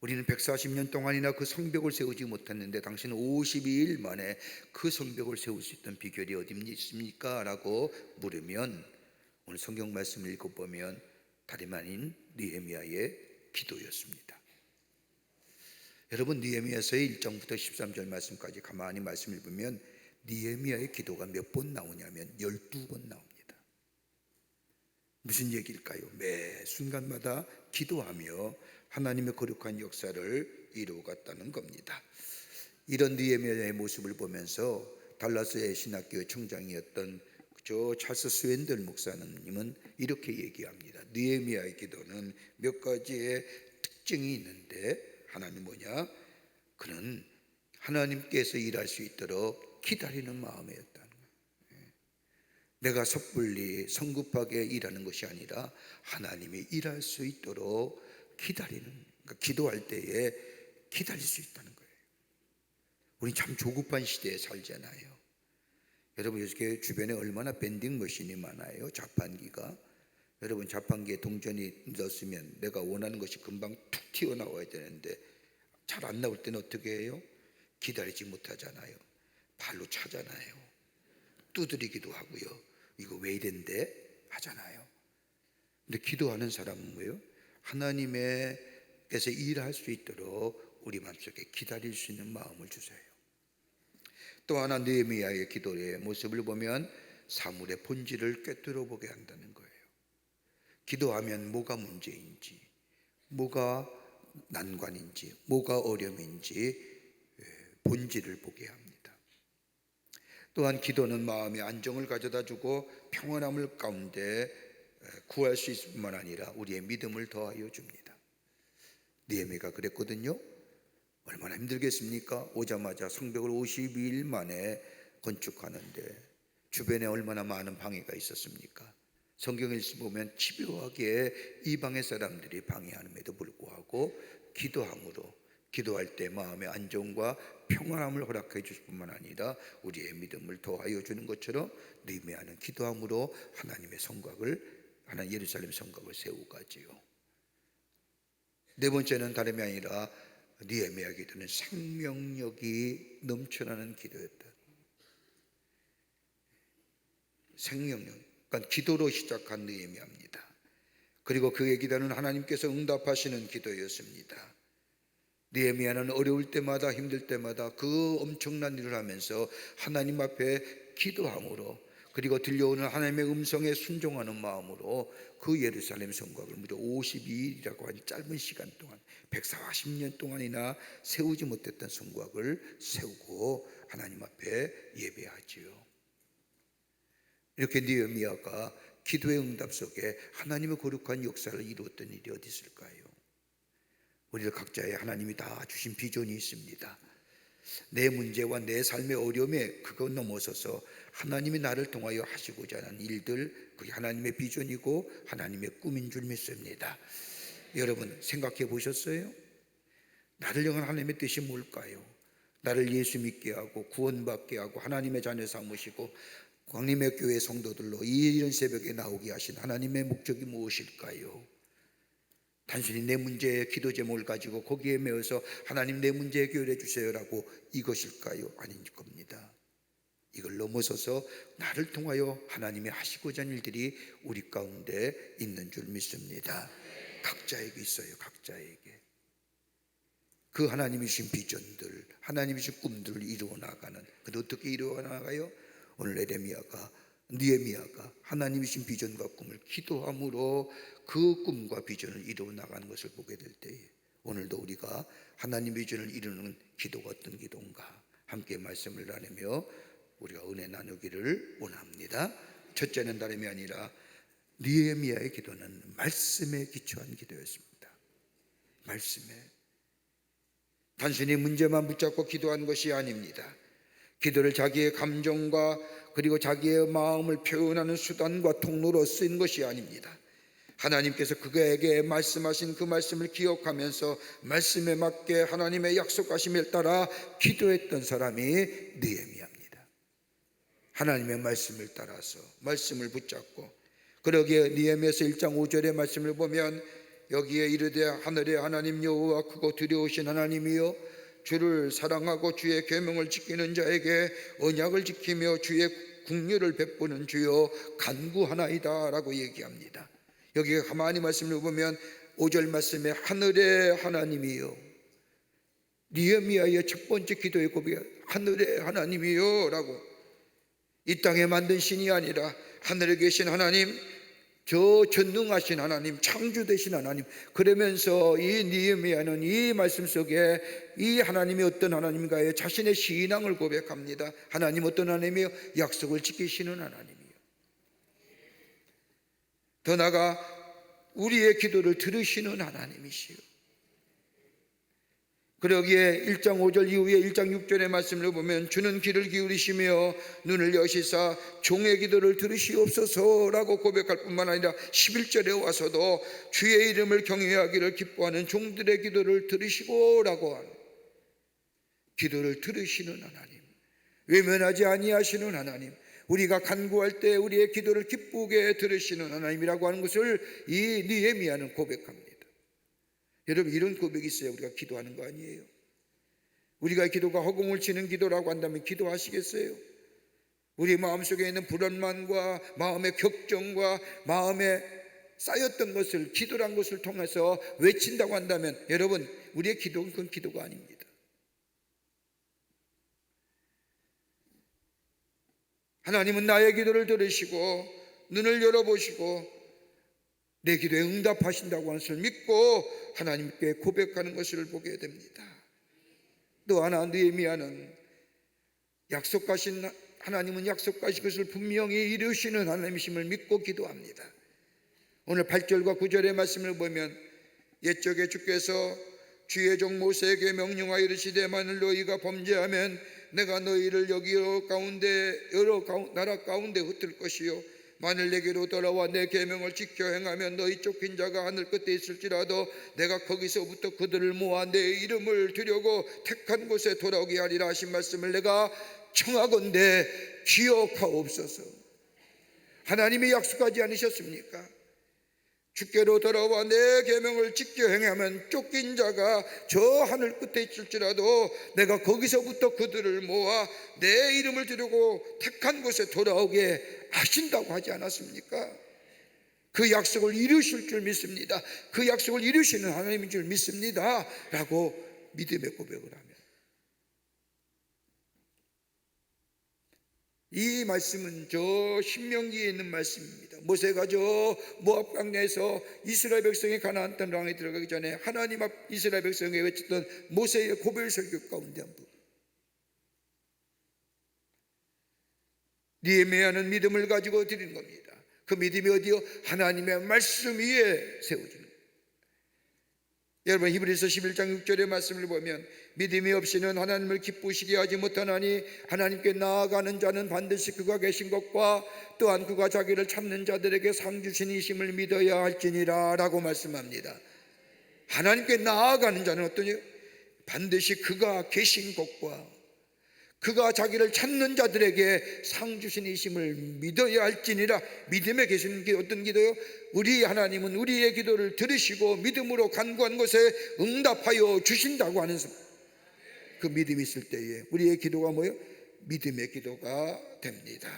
Speaker 2: 우리는 140년 동안이나 그 성벽을 세우지 못했는데 당신은 52일 만에 그 성벽을 세울 수 있던 비결이 어디 있습니까? 라고 물으면 오늘 성경 말씀을 읽어보면 다름 아닌 느헤미야의 기도였습니다. 여러분, 느헤미야서의 1장부터 13절 말씀까지 가만히 말씀을 보면 느헤미야의 기도가 몇 번 나오냐면 12번 나옵니다. 무슨 얘기일까요? 매 순간마다 기도하며 하나님의 거룩한 역사를 이루어갔다는 겁니다. 이런 느헤미야의 모습을 보면서 달라스의 신학교 청장이었던 저 찰스 스웬들 목사님은 이렇게 얘기합니다. 느헤미야의 기도는 몇 가지의 특징이 있는데 하나는 뭐냐? 그는 하나님께서 일할 수 있도록 기다리는 마음이었다는 거예요. 내가 섣불리 성급하게 일하는 것이 아니라 하나님이 일할 수 있도록 기다리는, 그러니까 기도할 때에 기다릴 수 있다는 거예요. 우리 참 조급한 시대에 살잖아요. 여러분, 요새 주변에 얼마나 밴딩 머신이 많아요. 자판기가. 여러분, 자판기에 동전이 넣었으면 내가 원하는 것이 금방 툭 튀어나와야 되는데 잘 안 나올 때는 어떻게 해요? 기다리지 못하잖아요. 발로 차잖아요. 두드리기도 하고요. 이거 왜 이랬는데? 하잖아요. 근데 기도하는 사람은 뭐예요? 하나님께서 일할 수 있도록 우리 마음속에 기다릴 수 있는 마음을 주세요. 또 하나 느헤미야의 기도의 모습을 보면 사물의 본질을 꿰뚫어 보게 한다는 거예요. 기도하면 뭐가 문제인지, 뭐가 난관인지, 뭐가 어려움인지 본질을 보게 합니다. 또한 기도는 마음의 안정을 가져다주고 평안함을 가운데 구할 수 있을 뿐만 아니라 우리의 믿음을 더하여 줍니다. 느헤미야가 그랬거든요. 얼마나 힘들겠습니까? 오자마자 성벽을 52일 만에 건축하는데 주변에 얼마나 많은 방해가 있었습니까? 성경을 보면 집요하게 이방의 사람들이 방해함에도 불구하고 기도함으로, 기도할 때 마음의 안정과 평안함을 허락해 주실 뿐만 아니라 우리의 믿음을 더하여 주는 것처럼 느헤미야는 기도함으로 하나님의 성곽을, 하나님 예루살렘 성곽을 세우고 가지요. 네 번째는 다름이 아니라 느헤미야 기도는 생명력이 넘쳐나는 기도였다. 생명력, 그러니까 기도로 시작한 느헤미야입니다. 그리고 그의 기도는 하나님께서 응답하시는 기도였습니다. 느헤미야는 어려울 때마다, 힘들 때마다 그 엄청난 일을 하면서 하나님 앞에 기도함으로, 그리고 들려오는 하나님의 음성에 순종하는 마음으로 그 예루살렘 성곽을 무려 52일이라고 한 짧은 시간 동안 140년 동안이나 세우지 못했던 성곽을 세우고 하나님 앞에 예배하지요. 이렇게 느헤미야가 기도의 응답 속에 하나님의 거룩한 역사를 이루었던 일이 어디 있을까요? 우리들 각자의 하나님이 다 주신 비전이 있습니다. 내 문제와 내 삶의 어려움에 그것 넘어서서 하나님이 나를 통하여 하시고자 하는 일들, 그게 하나님의 비전이고 하나님의 꿈인 줄 믿습니다. 여러분, 생각해 보셨어요? 나를 향한 하나님의 뜻이 뭘까요? 나를 예수 믿게 하고 구원받게 하고 하나님의 자녀 삼으시고 광림의 교회 성도들로 이 이른 새벽에 나오게 하신 하나님의 목적이 무엇일까요? 단순히 내 문제의 기도 제목을 가지고 거기에 매어서 하나님 내 문제 해결해 주세요라고 이것일까요? 아닌 겁니다. 이걸 넘어서서 나를 통하여 하나님이 하시고자 하는 일들이 우리 가운데 있는 줄 믿습니다. 각자에게 있어요. 각자에게. 그 하나님이신 비전들, 하나님이신 꿈들을 이루어 나가는. 근데 어떻게 이루어 나가요? 오늘 느헤미야가 하나님이신 비전과 꿈을 기도함으로 그 꿈과 비전을 이루어 나가는 것을 보게 될 때에 오늘도 우리가 하나님 비전을 이루는 기도가 어떤 기도인가 함께 말씀을 나누며 우리가 은혜 나누기를 원합니다. 첫째는 다름이 아니라 느헤미야의 기도는 말씀에 기초한 기도였습니다. 말씀에. 단순히 문제만 붙잡고 기도한 것이 아닙니다. 기도를 자기의 감정과 그리고 자기의 마음을 표현하는 수단과 통로로 쓰인 것이 아닙니다. 하나님께서 그에게 말씀하신 그 말씀을 기억하면서 말씀에 맞게 하나님의 약속하심에 따라 기도했던 사람이 느헤미야입니다. 하나님의 말씀을 따라서 말씀을 붙잡고, 그러기에 느헤미야서 1장 5절의 말씀을 보면 여기에 이르되 하늘의 하나님 여호와 크고 두려우신 하나님이여 주를 사랑하고 주의 계명을 지키는 자에게 언약을 지키며 주의 국률을 베푸는 주여 간구하나이다 라고 얘기합니다. 여기에 가만히 말씀을 보면 5절 말씀에 하늘의 하나님이여, 느헤미야의 첫 번째 기도의 고백이 하늘의 하나님이여 라고. 이 땅에 만든 신이 아니라 하늘에 계신 하나님, 저 전능하신 하나님, 창조되신 하나님. 그러면서 이 느헤미야는 이 말씀 속에 이 하나님이 어떤 하나님인가에 자신의 신앙을 고백합니다. 하나님 어떤 하나님이요? 약속을 지키시는 하나님이요. 더 나아가 우리의 기도를 들으시는 하나님이시요. 그러기에 1장 5절 이후에 1장 6절의 말씀을 보면 주는 귀를 기울이시며 눈을 여시사 종의 기도를 들으시옵소서라고 고백할 뿐만 아니라 11절에 와서도 주의 이름을 경외하기를 기뻐하는 종들의 기도를 들으시고라고 하는, 기도를 들으시는 하나님, 외면하지 아니하시는 하나님, 우리가 간구할 때 우리의 기도를 기쁘게 들으시는 하나님이라고 하는 것을 이 느헤미야는 고백합니다. 여러분, 이런 고백이 있어야 우리가 기도하는 거 아니에요? 우리가 기도가 허공을 치는 기도라고 한다면 기도하시겠어요? 우리 마음속에 있는 불안만과 마음의 격정과 마음에 쌓였던 것을 기도란 것을 통해서 외친다고 한다면 여러분, 우리의 기도는 그건 기도가 아닙니다. 하나님은 나의 기도를 들으시고 눈을 열어보시고 내 기도에 응답하신다고 하는 것을 믿고 하나님께 고백하는 것을 보게 됩니다. 또 하나 느헤미야는 하나님은 약속하신 것을 분명히 이루시는 하나님이심을 믿고 기도합니다. 오늘 8절과 9절의 말씀을 보면 옛적에 주께서 주의 종 모세에게 명령하여 이르시되 만일 너희가 범죄하면 내가 너희를 여기 여러 나라 가운데 흩을 것이요 만일 내게로 돌아와 내 계명을 지켜 행하면 너희 쫓긴 자가 하늘 끝에 있을지라도 내가 거기서부터 그들을 모아 내 이름을 두려고 택한 곳에 돌아오게 하리라 하신 말씀을 내가 청하건대 기억하옵소서. 하나님이 약속하지 않으셨습니까? 주께로 돌아와 내 계명을 지켜 행하면 쫓긴 자가 저 하늘 끝에 있을지라도 내가 거기서부터 그들을 모아 내 이름을 두르고 택한 곳에 돌아오게 하신다고 하지 않았습니까? 그 약속을 이루실 줄 믿습니다. 그 약속을 이루시는 하나님인 줄 믿습니다 라고 믿음의 고백을 하면, 이 말씀은 저 신명기에 있는 말씀입니다. 모세가 저 모압 광야에서 이스라엘 백성이 가나안 땅에 들어가기 전에 하나님 앞 이스라엘 백성에 외쳤던 모세의 고별 설교 가운데 한 부분. 느헤미야는 믿음을 가지고 드리는 겁니다. 그 믿음이 어디요? 하나님의 말씀 위에 세워주는 거예요. 여러분, 히브리서 11장 6절의 말씀을 보면 믿음이 없이는 하나님을 기쁘시게 하지 못하나니 하나님께 나아가는 자는 반드시 그가 계신 것과 또한 그가 자기를 찾는 자들에게 상 주시니심을 믿어야 할지니라 라고 말씀합니다. 하나님께 나아가는 자는 어떠냐? 반드시 그가 계신 것과 그가 자기를 찾는 자들에게 상 주시니심을 믿어야 할지니라. 믿음에 계시는 게 어떤 기도요? 우리 하나님은 우리의 기도를 들으시고 믿음으로 간구한 것에 응답하여 주신다고 하는 그 믿음이 있을 때에 우리의 기도가 뭐예요? 믿음의 기도가 됩니다.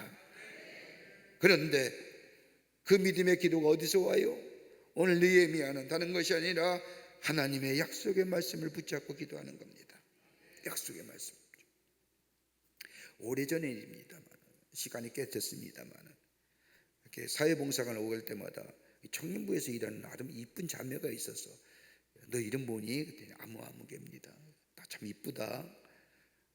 Speaker 2: 그런데 그 믿음의 기도가 어디서 와요? 오늘 느헤미야는 다른 것이 아니라 하나님의 약속의 말씀을 붙잡고 기도하는 겁니다. 약속의 말씀. 오래전의 일입니다만, 시간이 꽤 됐습니다만, 이렇게 사회봉사관을 오갈 때마다 청년부에서 일하는 아름 이쁜 자매가 있어서 너 이름 뭐니? 그랬더니 아무개입니다. 나 참 이쁘다.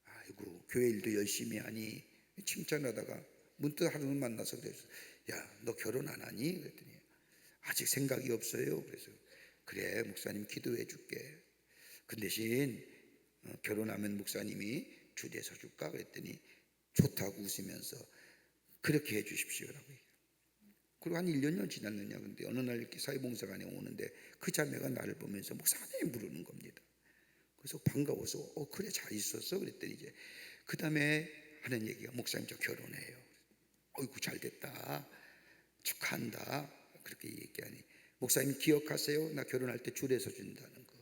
Speaker 2: 아이고 교회 일도 열심히 하니 칭찬하다가 문득 하루는 만나서 그래서 야 너 결혼 안 하니? 그랬더니 아직 생각이 없어요. 그래서 그래 목사님 기도해 줄게. 그 대신 결혼하면 목사님이 주례 서줄까? 그랬더니 좋다고 웃으면서 그렇게 해 주십시오라고. 그리고 한 1년 지났느냐. 근데 어느 날 이렇게 사회봉사관에 오는데 그 자매가 나를 보면서 목사님 부르는 겁니다. 그래서 반가워서 그래 잘 있었어? 그랬더니 이제 그 다음에 하는 얘기가 목사님 저 결혼해요. 어이구 잘 됐다. 축하한다. 그렇게 얘기하니 목사님 기억하세요? 나 결혼할 때 주례서 준다는 거.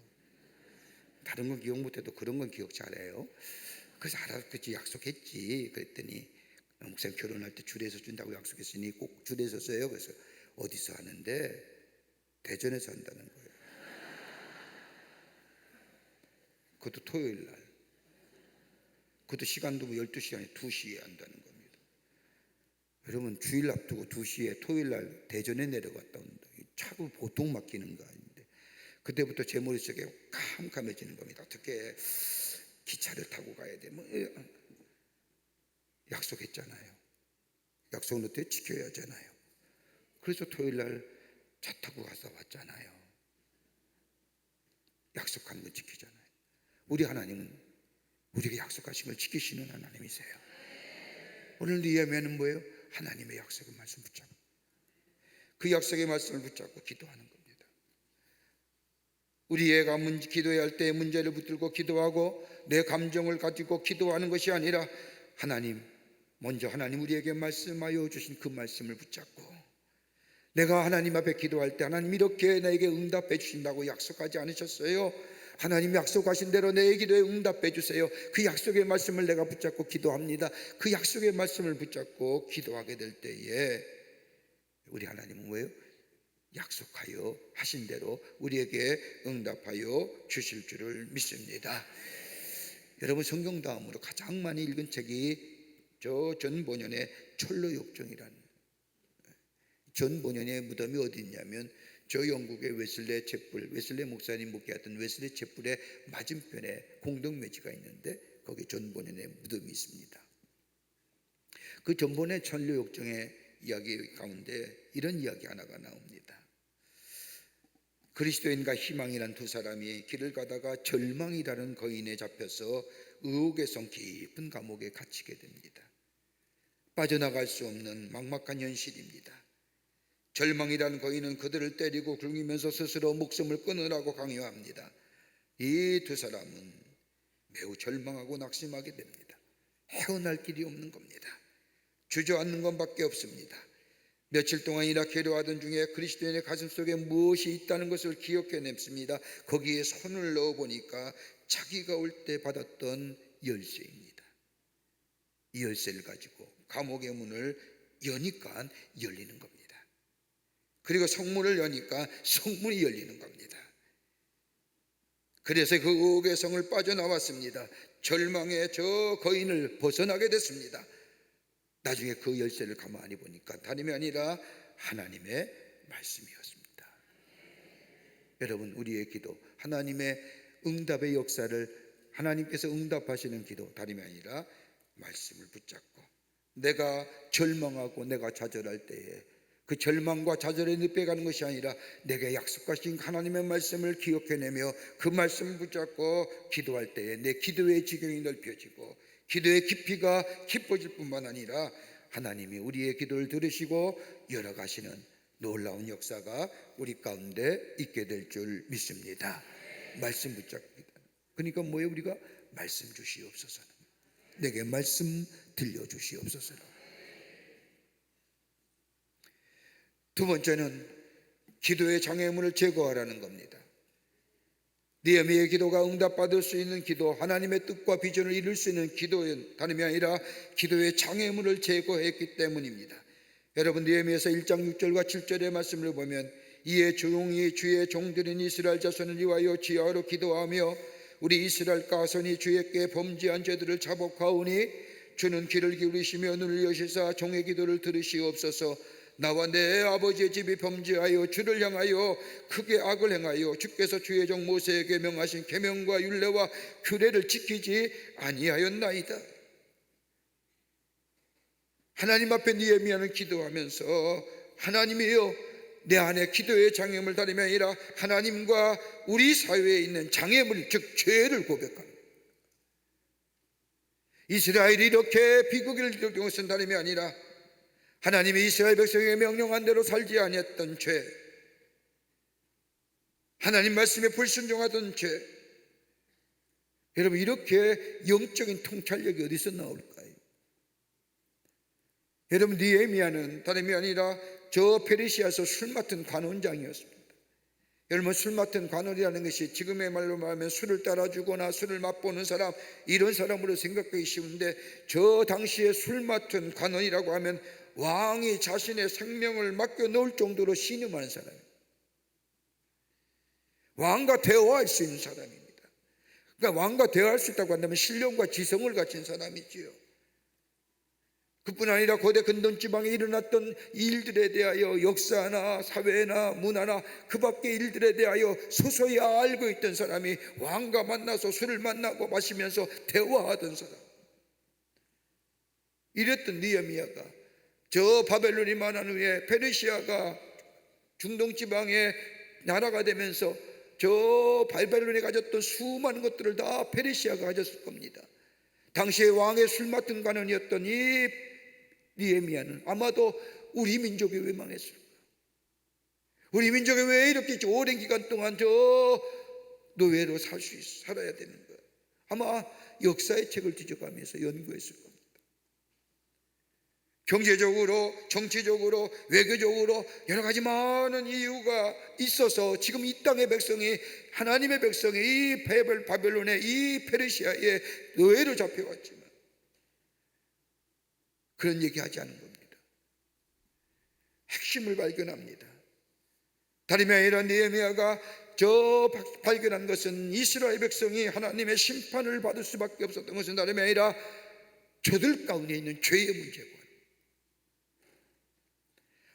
Speaker 2: 다른 건 기억 못해도 그런 건 기억 잘해요. 그래서 알았겠지 약속했지. 그랬더니 목사님 결혼할 때 주례서 준다고 약속했으니 꼭 주례서 써요. 그래서 어디서 하는데 대전에서 한다는 거예요. 그것도 토요일 날. 그것도 시간도 12시간에 2시에 한다는 겁니다. 여러분 주일 앞두고 2시에 토요일 날 대전에 내려갔다 온다. 차고 보통 맡기는 거 아닌데 그때부터 제 머릿속에 캄캄해지는 겁니다. 어떻게 기차를 타고 가야 돼? 약속했잖아요. 약속은 어떻게 지켜야 하잖아요. 그래서 토요일 날 차 타고 가서 왔잖아요. 약속한 거 지키잖아요. 우리 하나님은 우리에게 약속하신 걸 지키시는 하나님이세요. 오늘 니에미아는 뭐예요? 하나님의 약속의 말씀 붙잡고 그 약속의 말씀을 붙잡고 기도하는 겁니다. 우리 애가 기도해야 할 때 문제를 붙들고 기도하고 내 감정을 가지고 기도하는 것이 아니라 하나님 먼저 하나님 우리에게 말씀하여 주신 그 말씀을 붙잡고 내가 하나님 앞에 기도할 때 하나님 이렇게 나에게 응답해 주신다고 약속하지 않으셨어요? 하나님 약속하신 대로 내 기도에 응답해 주세요. 그 약속의 말씀을 내가 붙잡고 기도합니다. 그 약속의 말씀을 붙잡고 기도하게 될 때에 우리 하나님은 뭐예요? 약속하여 하신 대로 우리에게 응답하여 주실 줄을 믿습니다. 여러분 성경 다음으로 가장 많이 읽은 책이 저 존 보년의 철로역정이라는 존 보년의 무덤이 어디 있냐면 저 영국의 웨슬레 채플, 웨슬레 목사님 목회하던 웨슬레 채플의 맞은편에 공동묘지가 있는데 거기 존 보년의 무덤이 있습니다. 그 존 보년의 철로역정의 이야기 가운데 이런 이야기 하나가 나옵니다. 그리스도인과 희망이란 두 사람이 길을 가다가 절망이라는 거인에 잡혀서 의혹의 성 깊은 감옥에 갇히게 됩니다. 빠져나갈 수 없는 막막한 현실입니다. 절망이라는 거인은 그들을 때리고 굶으면서 스스로 목숨을 끊으라고 강요합니다. 이 두 사람은 매우 절망하고 낙심하게 됩니다. 헤어날 길이 없는 겁니다. 주저앉는 것밖에 없습니다. 며칠 동안 이렇게 기도하던 중에 그리스도인의 가슴속에 무엇이 있다는 것을 기억해냈습니다. 거기에 손을 넣어보니까 자기가 올 때 받았던 열쇠입니다. 이 열쇠를 가지고 감옥의 문을 여니까 열리는 겁니다. 그리고 성문을 여니까 성문이 열리는 겁니다. 그래서 그 의혹의 성을 빠져나왔습니다. 절망의 저 거인을 벗어나게 됐습니다. 나중에 그 열쇠를 가만히 보니까 다름이 아니라 하나님의 말씀이었습니다. 여러분 우리의 기도 하나님의 응답의 역사를 하나님께서 응답하시는 기도 다름이 아니라 말씀을 붙잡고 내가 절망하고 내가 좌절할 때에 그 절망과 좌절에 늪에가는 것이 아니라 내게 약속하신 하나님의 말씀을 기억해내며 그 말씀을 붙잡고 기도할 때에 내 기도의 지경이 넓혀지고 기도의 깊이가 깊어질 뿐만 아니라 하나님이 우리의 기도를 들으시고 열어가시는 놀라운 역사가 우리 가운데 있게 될 줄 믿습니다. 말씀 붙잡기다. 그러니까 뭐예요? 우리가 말씀 주시옵소서. 내게 말씀 들려주시옵소서. 두 번째는 기도의 장애물을 제거하라는 겁니다. 느헤미야의 기도가 응답받을 수 있는 기도, 하나님의 뜻과 비전을 이룰 수 있는 기도는 다름이 아니라 기도의 장애물을 제거했기 때문입니다. 여러분 느헤미야서 1장 6절과 7절의 말씀을 보면 이에 조용히 주의 종들인 이스라엘 자손을 위하여 지하로 기도하며 우리 이스라엘 가선이 주에게 범죄한 죄들을 자복하오니 주는 귀를 기울이시며 눈을 여시사 종의 기도를 들으시옵소서. 나와 내 아버지의 집이 범죄하여 주를 향하여 크게 악을 행하여 주께서 주의 종 모세에게 명하신 계명과 율례와 규례를 지키지 아니하였나이다. 하나님 앞에 느헤미야는 기도하면서 하나님이여 내 안에 기도의 장애물을 다름이 아니라 하나님과 우리 사회에 있는 장애물, 즉 죄를 고백합니다. 이스라엘이 이렇게 비극을 이룬 것은 다름이 아니라 하나님이 이스라엘 백성에게 명령한 대로 살지 아니했던 죄, 하나님 말씀에 불순종하던 죄. 여러분, 이렇게 영적인 통찰력이 어디서 나올까요? 여러분, 느헤미야는 다름이 아니라 저 페르시아에서 술 맡은 관원장이었습니다. 여러분, 술 맡은 관원이라는 것이 지금의 말로 말하면 술을 따라주거나 술을 맛보는 사람, 이런 사람으로 생각하기 쉬운데, 저 당시에 술 맡은 관원이라고 하면 왕이 자신의 생명을 맡겨 놓을 정도로 신음하는 사람입니다. 왕과 대화할 수 있는 사람입니다. 그러니까 왕과 대화할 수 있다고 한다면 신령과 지성을 갖춘 사람이지요. 그뿐 아니라 고대 근동 지방에 일어났던 일들에 대하여 역사나 사회나 문화나 그 밖의 일들에 대하여 소소히 알고 있던 사람이 왕과 만나서 술을 만나고 마시면서 대화하던 사람. 이랬던 느헤미야가 저 바벨론이 망한 후에 페르시아가 중동 지방의 나라가 되면서 저 바벨론이 가졌던 수많은 것들을 다 페르시아가 가졌을 겁니다. 당시에 왕의 술 맡은 관원이었던 이 느헤미야는 아마도 우리 민족이 왜 망했을까? 우리 민족이 왜 이렇게 오랜 기간 동안 저 노예로 살아야 되는 거야? 아마 역사의 책을 뒤져가면서 연구했을 겁니다. 경제적으로, 정치적으로, 외교적으로 여러 가지 많은 이유가 있어서 지금 이 땅의 백성이, 하나님의 백성이 이 바벨론의 이 페르시아의 노예로 잡혀왔지만 그런 얘기하지 않은 겁니다. 핵심을 발견합니다. 다름이 아니라 느헤미야가 저 발견한 것은 이스라엘 백성이 하나님의 심판을 받을 수밖에 없었던 것은 다름이 아니라 저들 가운데 있는 죄의 문제고,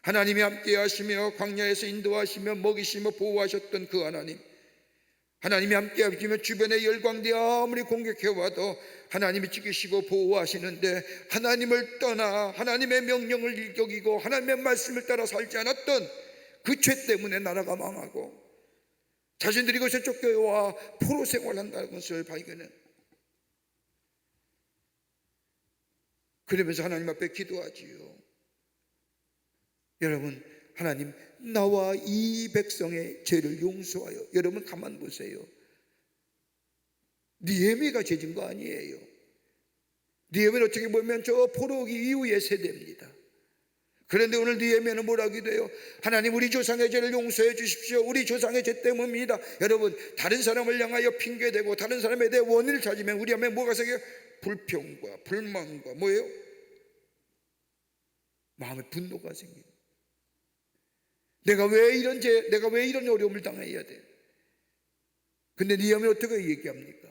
Speaker 2: 하나님이 함께 하시며 광야에서 인도하시며 먹이시며 보호하셨던 그 하나님, 하나님이 함께 하시며 주변에 열광들이 아무리 공격해와도 하나님이 지키시고 보호하시는데 하나님을 떠나 하나님의 명령을 여기고 하나님의 말씀을 따라 살지 않았던 그 죄 때문에 나라가 망하고 자신들이 이것에 쫓겨와 포로 생활한다는 것을 발견해. 그러면서 하나님 앞에 기도하지요. 여러분, 하나님, 나와 이 백성의 죄를 용서하여. 여러분 가만 보세요. 느헤미야가 죄진 거 아니에요. 느헤미야는 어떻게 보면 저 포로기 이후의 세대입니다. 그런데 오늘 느헤미야는 뭐라고 기도해요? 하나님, 우리 조상의 죄를 용서해 주십시오. 우리 조상의 죄 때문입니다. 여러분, 다른 사람을 향하여 핑계대고 다른 사람에 대해 원인을 찾으면 우리 안에 뭐가 생겨요? 불평과 불만과 뭐예요? 마음에 분노가 생깁니다. 내가 왜 이런 어려움을 당해야 돼? 근데 느헤미야는 어떻게 얘기합니까?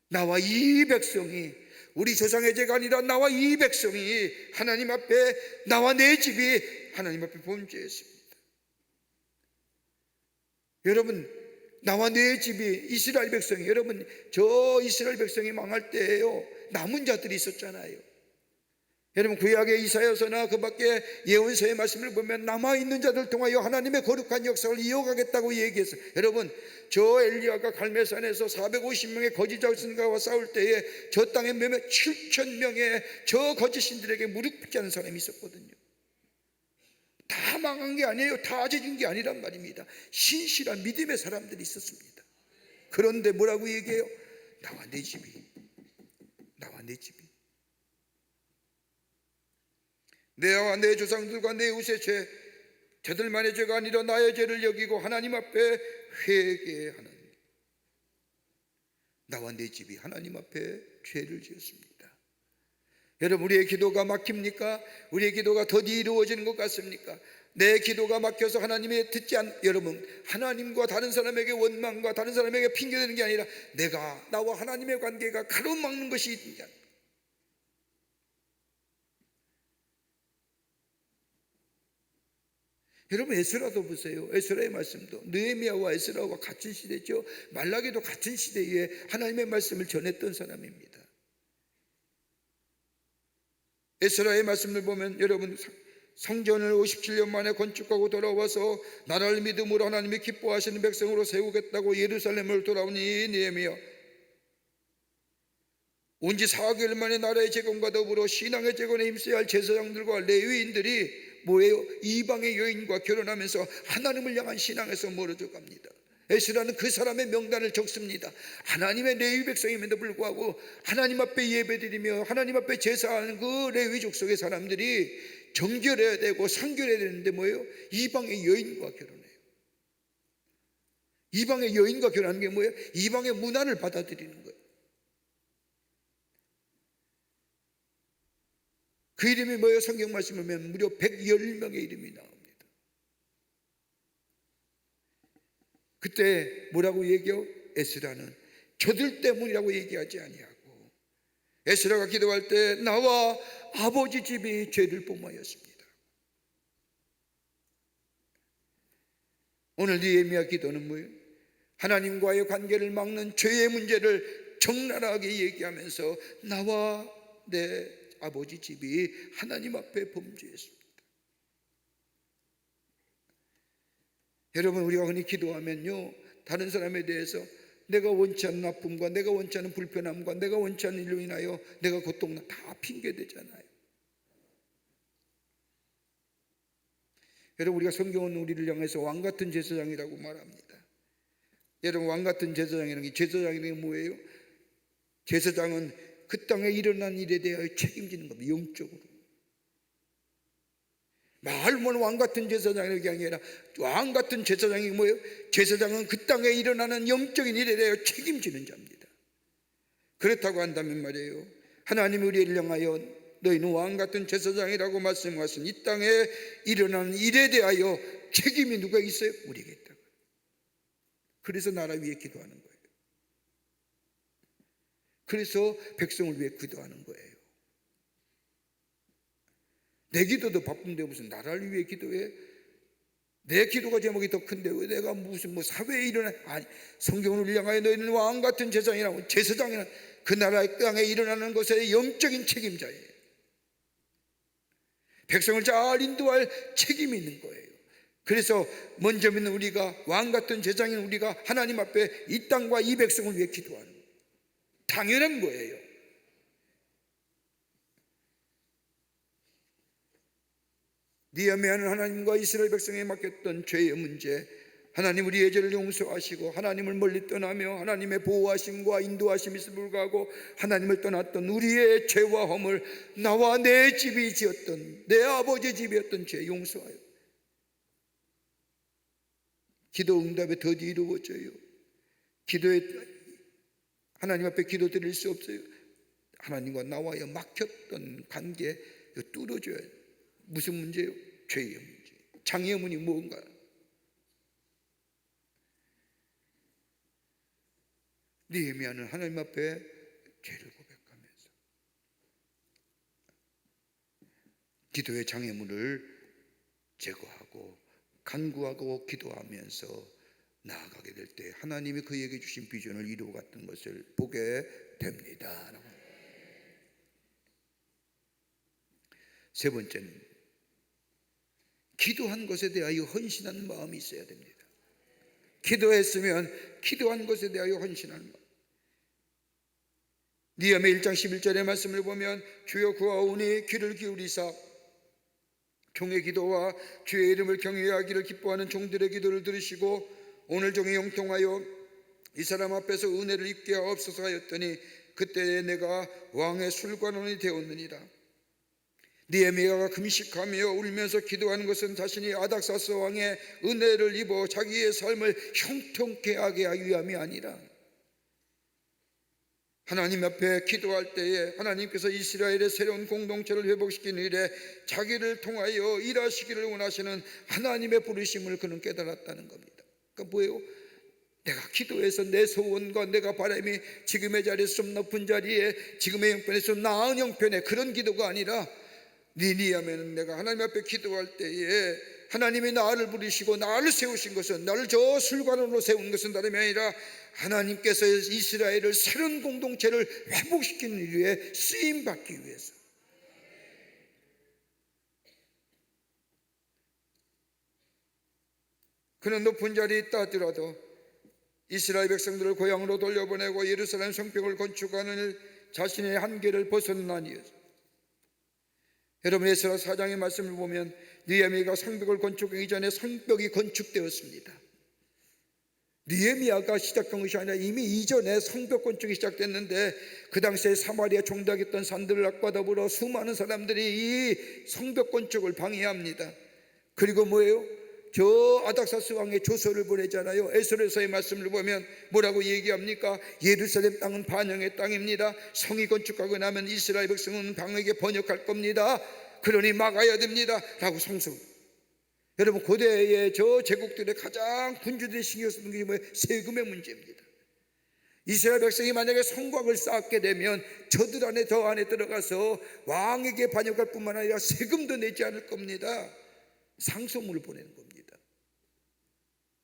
Speaker 2: 나와 이 백성이, 우리 조상의 죄가 아니라 나와 이 백성이 하나님 앞에, 나와 내 집이 하나님 앞에 범죄했습니다. 여러분, 나와 내 집이 이스라엘 백성이, 여러분 저 이스라엘 백성이 망할 때에요, 남은 자들이 있었잖아요. 여러분, 구약의 이사야서나 그 밖에 예언서의 말씀을 보면 남아있는 자들 통하여 하나님의 거룩한 역사를 이어가겠다고 얘기했어요. 여러분, 저 엘리야가 갈멜산에서 450명의 거짓 자신과와 싸울 때에 저 땅에 몇몇 7,000명의 저 거짓 신들에게 무릎 꿇지 않은 사람이 있었거든요. 다 망한 게 아니에요. 다 죄진 게 아니란 말입니다. 신실한 믿음의 사람들이 있었습니다. 그런데 뭐라고 얘기해요? 나와 내 집이, 나와 내 집이, 내와 내 조상들과 내 이웃의 죄, 저들만의 죄가 아니라 나의 죄를 여기고 하나님 앞에 회개하는, 나와 내 집이 하나님 앞에 죄를 지었습니다. 여러분, 우리의 기도가 막힙니까? 우리의 기도가 더디 이루어지는 것 같습니까? 내 기도가 막혀서 하나님이 듣지 않, 여러분, 하나님과 다른 사람에게 원망과 다른 사람에게 핑계대는 게 아니라 내가 나와 하나님의 관계가 가로막는 것이 있냐. 여러분, 에스라도 보세요. 에스라의 말씀도 느헤미야와 에스라와 같은 시대죠. 말라기도 같은 시대에 하나님의 말씀을 전했던 사람입니다. 에스라의 말씀을 보면 여러분, 성전을 57년 만에 건축하고 돌아와서 나라를 믿음으로 하나님이 기뻐하시는 백성으로 세우겠다고 예루살렘을 돌아온 이 느헤미야, 온 지 4개월 만에 나라의 재건과 더불어 신앙의 재건에 힘써야 할 제사장들과 레위인들이 뭐예요? 이방의 여인과 결혼하면서 하나님을 향한 신앙에서 멀어져 갑니다. 에스라는 그 사람의 명단을 적습니다. 하나님의 레위 백성임에도 불구하고 하나님 앞에 예배드리며 하나님 앞에 제사하는 그 레위 족속의 사람들이 정결해야 되고 상결해야 되는데 뭐예요? 이방의 여인과 결혼해요. 이방의 여인과 결혼하는 게 뭐예요? 이방의 문화를 받아들이는 거예요. 그 이름이 뭐예요? 성경 말씀을 보면 무려 110명의 이름이 나옵니다. 그때 뭐라고 얘기해요? 에스라는 저들 때문이라고 얘기하지 아니하고 에스라가 기도할 때 나와 아버지 집이 죄를 범하였습니다. 오늘 느헤미야 기도는 뭐예요? 하나님과의 관계를 막는 죄의 문제를 적나라하게 얘기하면서 나와 내 아버지 집이 하나님 앞에 범죄했습니다. 여러분, 우리가 흔히 기도하면요, 다른 사람에 대해서 내가 원치 않는 아픔과 내가 원치 않는 불편함과 내가 원치 않는 일로 인하여 내가 고통나 다 핑계대잖아요. 여러분, 우리가 성경은 우리를 향해서 왕같은 제사장이라고 말합니다. 여러분, 왕같은 제사장이라는 게, 제사장이라는 게 뭐예요? 제사장은 그 땅에 일어난 일에 대하여 책임지는 겁니다. 영적으로. 말만 왕같은 제사장이라는 게 아니라 왕같은 제사장이 뭐예요? 제사장은 그 땅에 일어나는 영적인 일에 대하여 책임지는 자입니다. 그렇다고 한다면 말이에요, 하나님이 우리를 향하여 너희는 왕같은 제사장이라고 말씀하신 이 땅에 일어나는 일에 대하여 책임이 누가 있어요? 우리에게 있다. 그래서 나라 위에 기도하는 거예요. 그래서 백성을 위해 기도하는 거예요. 내 기도도 바쁜데 무슨 나라를 위해 기도해? 내 기도가 제목이 더 큰데 왜 내가 무슨 사회에 일어나? 아니, 성경을 향하여 너희는 왕같은 제사장이라고, 제사장이란 그 나라의 땅에 일어나는 것의 영적인 책임자예요. 백성을 잘 인도할 책임이 있는 거예요. 그래서 먼저 믿는 우리가, 왕같은 제사장인 우리가 하나님 앞에 이 땅과 이 백성을 위해 기도하는 거예요. 당연한 거예요. 느헤미야는 하나님과 이스라엘 백성에 맡겼던 죄의 문제, 하나님 우리의 죄를 용서하시고 하나님을 멀리 떠나며 하나님의 보호하심과 인도하심에서 불구하고 하나님을 떠났던 우리의 죄와 허물, 나와 내 집이 지었던, 내 아버지 집이었던 죄 용서하여 기도 응답에 더디 이루어져요. 기도에 하나님 앞에 기도 드릴 수 없어요. 하나님과 나와의 막혔던 관계 뚫어줘야 해요. 무슨 문제예요? 죄의 문제. 장애문이 뭔가. 느헤미야는 하나님 앞에 죄를 고백하면서 기도의 장애물을 제거하고 간구하고 기도하면서 나아가게 될 때 하나님이 그에게 주신 비전을 이루어갔던 것을 보게 됩니다. 세 번째는 기도한 것에 대하여 헌신하는 마음이 있어야 됩니다. 기도했으면 기도한 것에 대하여 헌신하는 마음. 느헤미야 1장 11절의 말씀을 보면 주여 구하오니 귀를 기울이사 종의 기도와 주의 이름을 경외하기를 기뻐하는 종들의 기도를 들으시고 오늘 종이 형통하여 이 사람 앞에서 은혜를 입게 하옵소서 하였더니 그때에 내가 왕의 술관원이 되었느니라. 느헤미야가 금식하며 울면서 기도하는 것은 자신이 아닥사스 왕의 은혜를 입어 자기의 삶을 형통케 하게 하기 위함이 아니라 하나님 앞에 기도할 때에 하나님께서 이스라엘의 새로운 공동체를 회복시키는 일에 자기를 통하여 일하시기를 원하시는 하나님의 부르심을 그는 깨달았다는 겁니다. 그러니까 뭐예요? 내가 기도해서 내 소원과 내가 바람이 지금의 자리에서 좀 높은 자리에 지금의 형편에서 좀 나은 형편에 그런 기도가 아니라 니니야면은 내가 하나님 앞에 기도할 때에 하나님이 나를 부르시고 나를 세우신 것은, 나를 저 술관으로 세운 것은 다름이 아니라 하나님께서 이스라엘을 새로운 공동체를 회복시키는 일에 쓰임받기 위해서. 그는 높은 자리에 있다 하더라도 이스라엘 백성들을 고향으로 돌려보내고 예루살렘 성벽을 건축하는 자신의 한계를 벗어난 이유죠. 여러분, 에스라 4장의 말씀을 보면 느헤미야가 성벽을 건축하기 전에 성벽이 건축되었습니다. 느헤미야가 시작한 것이 아니라 이미 이전에 성벽 건축이 시작됐는데 그 당시에 사마리아 종닥했던 산들락과 더불어 수많은 사람들이 이 성벽 건축을 방해합니다. 그리고 뭐예요? 저 아닥사스 왕의 조서를 보내잖아요. 에스라서의 말씀을 보면 뭐라고 얘기합니까? 예루살렘 땅은 반영의 땅입니다. 성이 건축하고 나면 이스라엘 백성은 방에게 번역할 겁니다. 그러니 막아야 됩니다 라고 성성. 여러분, 고대의 저 제국들의 가장 군주들이 신경 쓰는 게 뭐예요? 세금의 문제입니다. 이스라엘 백성이 만약에 성곽을 쌓게 되면 저들 안에 더 안에 들어가서 왕에게 반역할 뿐만 아니라 세금도 내지 않을 겁니다. 상소문을 보내는 겁니다.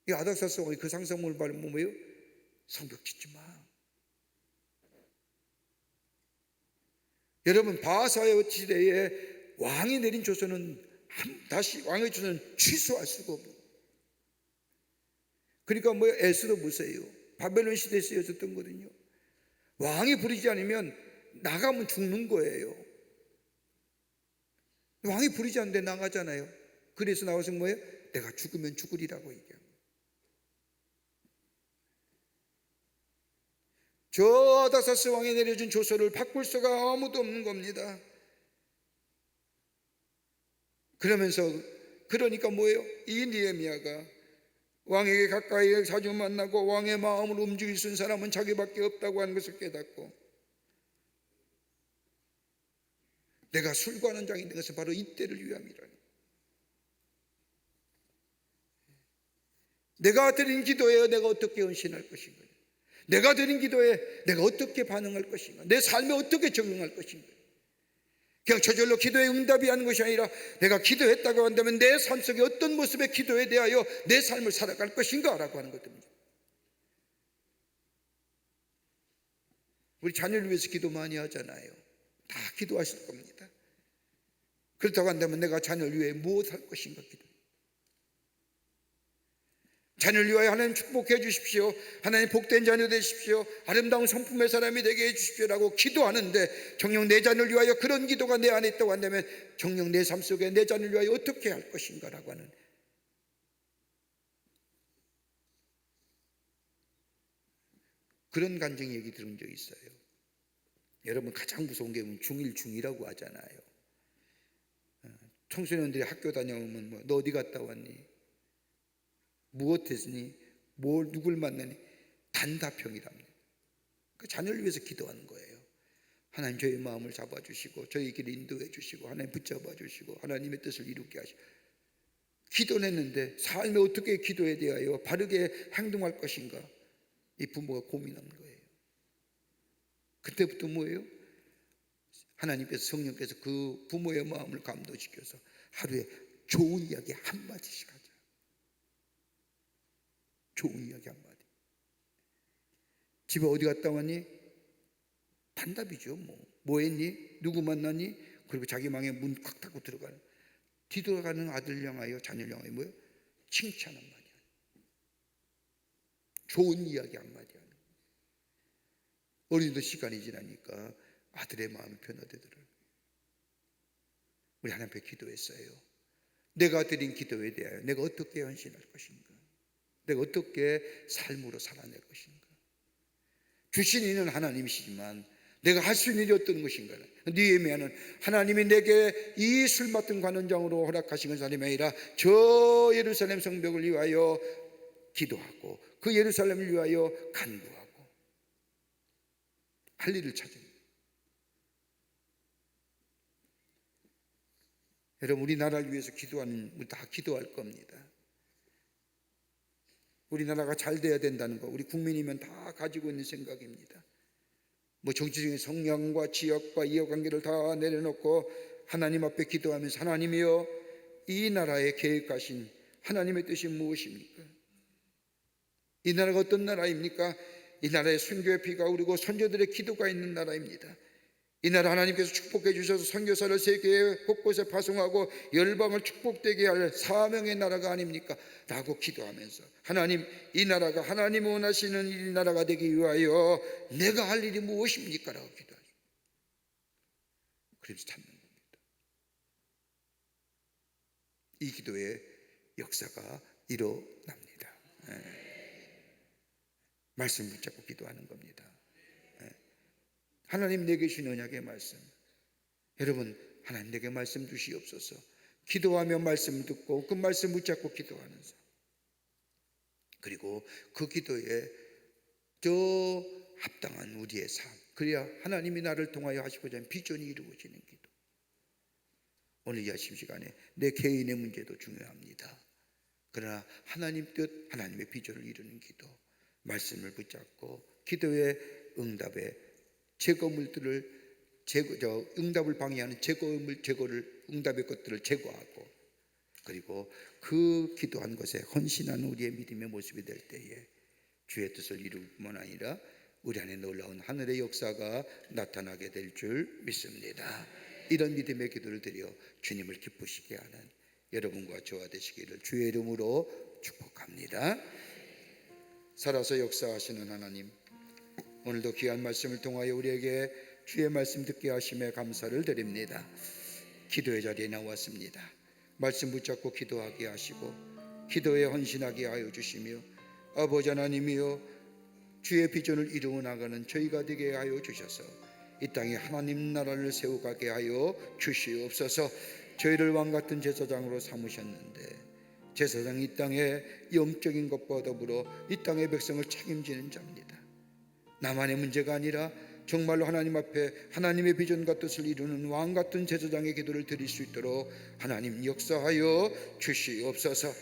Speaker 2: 이 아닥사스 왕이 그 상소문을 받으면 뭐예요? 성벽 짓지 마. 여러분, 바하사의 시대에 왕이 내린 조서는 다시 왕의 조서는 취소할 수가 없고, 그러니까 뭐 에스더 보세요. 바벨론 시대에 쓰여졌던 거거든요. 왕이 부르지 않으면 나가면 죽는 거예요. 왕이 부르지 않는데 나가잖아요. 그래서 나와서 뭐예요? 내가 죽으면 죽으리라고 얘기합니다. 저 아닥사스 왕이 내려준 조서를 바꿀 수가 아무도 없는 겁니다. 그러니까 뭐예요? 이 느헤미야가 왕에게 가까이 자주 만나고 왕의 마음을 움직일 수 있는 사람은 자기밖에 없다고 하는 것을 깨닫고, 내가 술관원 장이 된 것은 바로 이때를 위함이라니. 내가 드린 기도에 내가 어떻게 헌신할 것인가, 내가 드린 기도에 내가 어떻게 반응할 것인가, 내 삶에 어떻게 적용할 것인가. 그냥 저절로 기도에 응답이 하는 것이 아니라 내가 기도했다고 한다면 내 삶 속에 어떤 모습의 기도에 대하여 내 삶을 살아갈 것인가 라고 하는 것입니다. 우리 자녀를 위해서 기도 많이 하잖아요. 다 기도하실 겁니다. 그렇다고 한다면 내가 자녀를 위해 무엇 할 것인가 기도. 자녀를 위하여 하나님 축복해 주십시오, 하나님 복된 자녀 되십시오, 아름다운 성품의 사람이 되게 해 주십시오라고 기도하는데 정녕 내 자녀를 위하여 그런 기도가 내 안에 있다고 한다면 정녕 내 삶 속에 내 자녀를 위하여 어떻게 할 것인가 라고 하는 그런 간증 얘기 들은 적이 있어요. 여러분, 가장 무서운 게 중1, 중2라고 하잖아요. 청소년들이 학교 다녀오면 너 어디 갔다 왔니? 무엇 했으니? 누굴 만나니? 단답형이랍니다. 그 자녀를 위해서 기도하는 거예요. 하나님, 저희 마음을 잡아주시고 저희 길을 인도해 주시고 하나님 붙잡아 주시고 하나님의 뜻을 이루게 하시고. 기도는 했는데 삶에 어떻게 기도에 대하여 바르게 행동할 것인가, 이 부모가 고민하는 거예요. 그때부터 뭐예요? 하나님께서, 성령께서 그 부모의 마음을 감동시켜서 하루에 좋은 이야기 한마디씩 하자. 좋은 이야기 한마디. 집에 어디 갔다 왔니? 단답이죠. 뭐 했니? 누구 만났니? 그리고 자기 방에 문 콱 닫고 들어가는, 뒤돌아가는 아들 향하여, 자녀를 향하여 뭐예요? 칭찬 한마디 하는, 좋은 이야기 한마디 하는. 어린이도 시간이 지나니까 아들의 마음이 변화되더라고요. 우리 하나님 앞에 기도했어요. 내가 드린 기도에 대하여 내가 어떻게 헌신할 것인가, 내가 어떻게 삶으로 살아낼 것인가. 주신 이는 하나님이시지만 내가 할 수 있는 일이 어떤 것인가. 느헤미야는 하나님이 내게 이 술 맡은 관원장으로 허락하신 것이 아니라 저 예루살렘 성벽을 위하여 기도하고 그 예루살렘을 위하여 간구하고 할 일을 찾아요. 여러분, 우리나라를 위해서 기도하는, 우리 다 기도할 겁니다. 우리나라가 잘 돼야 된다는 거 우리 국민이면 다 가지고 있는 생각입니다. 뭐 정치적인 성향과 지역과 이해관계를 다 내려놓고 하나님 앞에 기도하면서, 하나님이여, 이 나라에 계획하신 하나님의 뜻이 무엇입니까? 이 나라가 어떤 나라입니까? 이 나라에 선교의 피가 흐르고 선조들의 기도가 있는 나라입니다. 이 나라 하나님께서 축복해 주셔서 선교사를 세계 곳곳에 파송하고 열방을 축복되게 할 사명의 나라가 아닙니까? 라고 기도하면서, 하나님, 이 나라가 하나님 원하시는 이 나라가 되기 위하여 내가 할 일이 무엇입니까? 라고 기도하죠. 그래서 찾는 겁니다. 이 기도의 역사가 일어납니다. 말씀 붙잡고 기도하는 겁니다. 하나님 내게 주신 언약의 말씀, 여러분, 하나님 내게 말씀 주시옵소서. 기도하며 말씀 듣고 그 말씀 붙잡고 기도하는 삶, 그리고 그 기도에 저 합당한 우리의 삶, 그래야 하나님이 나를 통하여 하시고자 하는 비전이 이루어지는 기도. 오늘 이 아침 시간에 내 개인의 문제도 중요합니다. 그러나 하나님 뜻, 하나님의 비전을 이루는 기도, 말씀을 붙잡고 기도의 응답에 응답을 방해하는 응답의 것들을 제거하고, 그리고 그 기도한 것에 헌신한 우리의 믿음의 모습이 될 때에 주의 뜻을 이룰 뿐만 아니라 우리 안에 놀라운 하늘의 역사가 나타나게 될 줄 믿습니다. 이런 믿음의 기도를 드려 주님을 기쁘시게 하는 여러분과 저와 되시기를 주의 이름으로 축복합니다. 살아서 역사하시는 하나님, 오늘도 귀한 말씀을 통하여 우리에게 주의 말씀 듣게 하심에 감사를 드립니다. 기도의 자리에 나왔습니다. 말씀 붙잡고 기도하게 하시고 기도에 헌신하게 하여 주시며, 아버지 하나님이여, 주의 비전을 이루어 나가는 저희가 되게 하여 주셔서 이 땅에 하나님 나라를 세워가게 하여 주시옵소서. 저희를 왕같은 제사장으로 삼으셨는데, 제사장이 이 땅에 영적인 것과 더불어 이 땅의 백성을 책임지는 자입니다. 나만의 문제가 아니라 정말로 하나님 앞에 하나님의 비전과 뜻을 이루는 왕같은 제사장의 기도를 드릴 수 있도록 하나님 역사하여 주시옵소서.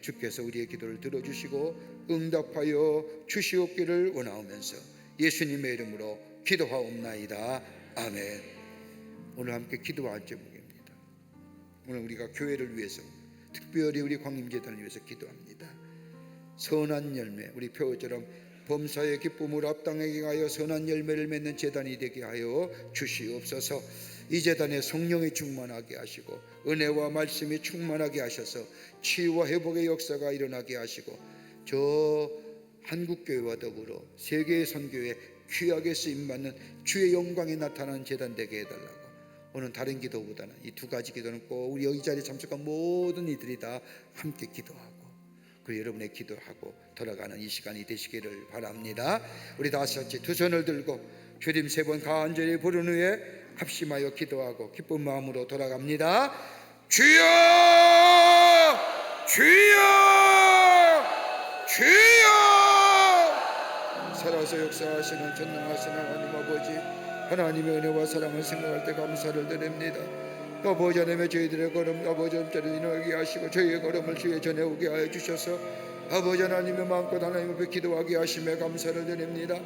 Speaker 2: 주께서 우리의 기도를 들어주시고 응답하여 주시옵기를 원하오면서 예수님의 이름으로 기도하옵나이다. 아멘. 오늘 함께 기도할 제목입니다. 오늘 우리가 교회를 위해서, 특별히 우리 광림재단을 위해서 기도합니다. 선한 열매, 우리 표어처럼 범사의 기쁨을 합당하게 하여 선한 열매를 맺는 재단이 되게 하여 주시옵소서. 이 재단에 성령이 충만하게 하시고 은혜와 말씀이 충만하게 하셔서 치유와 회복의 역사가 일어나게 하시고, 저 한국교회와 더불어 세계의 선교에 귀하게 쓰임받는 주의 영광이 나타나는 재단 되게 해달라고, 오늘 다른 기도보다는 이 두 가지 기도는 꼭 우리 여기 자리에 참석한 모든 이들이 다 함께 기도하고, 그리고 여러분의 기도하고 돌아가는 이 시간이 되시기를 바랍니다. 우리 다시 같이 두 손을 들고 주님 세 번 간절히 부른 후에 합심하여 기도하고 기쁜 마음으로 돌아갑니다. 주여, 주여, 주여. 살아서 역사하시는 전능하신 하나님 아버지, 하나님의 은혜와 사랑을 생각할 때 감사를 드립니다. 아버지 하나님의 저희들의 걸음 아버지 엄자를 인하게 하시고 저희의 걸음을 주에 전해오게 하여 주셔서 아버지 하나님의 마음껏 하나님 앞에 기도하게 하심에 감사를 드립니다.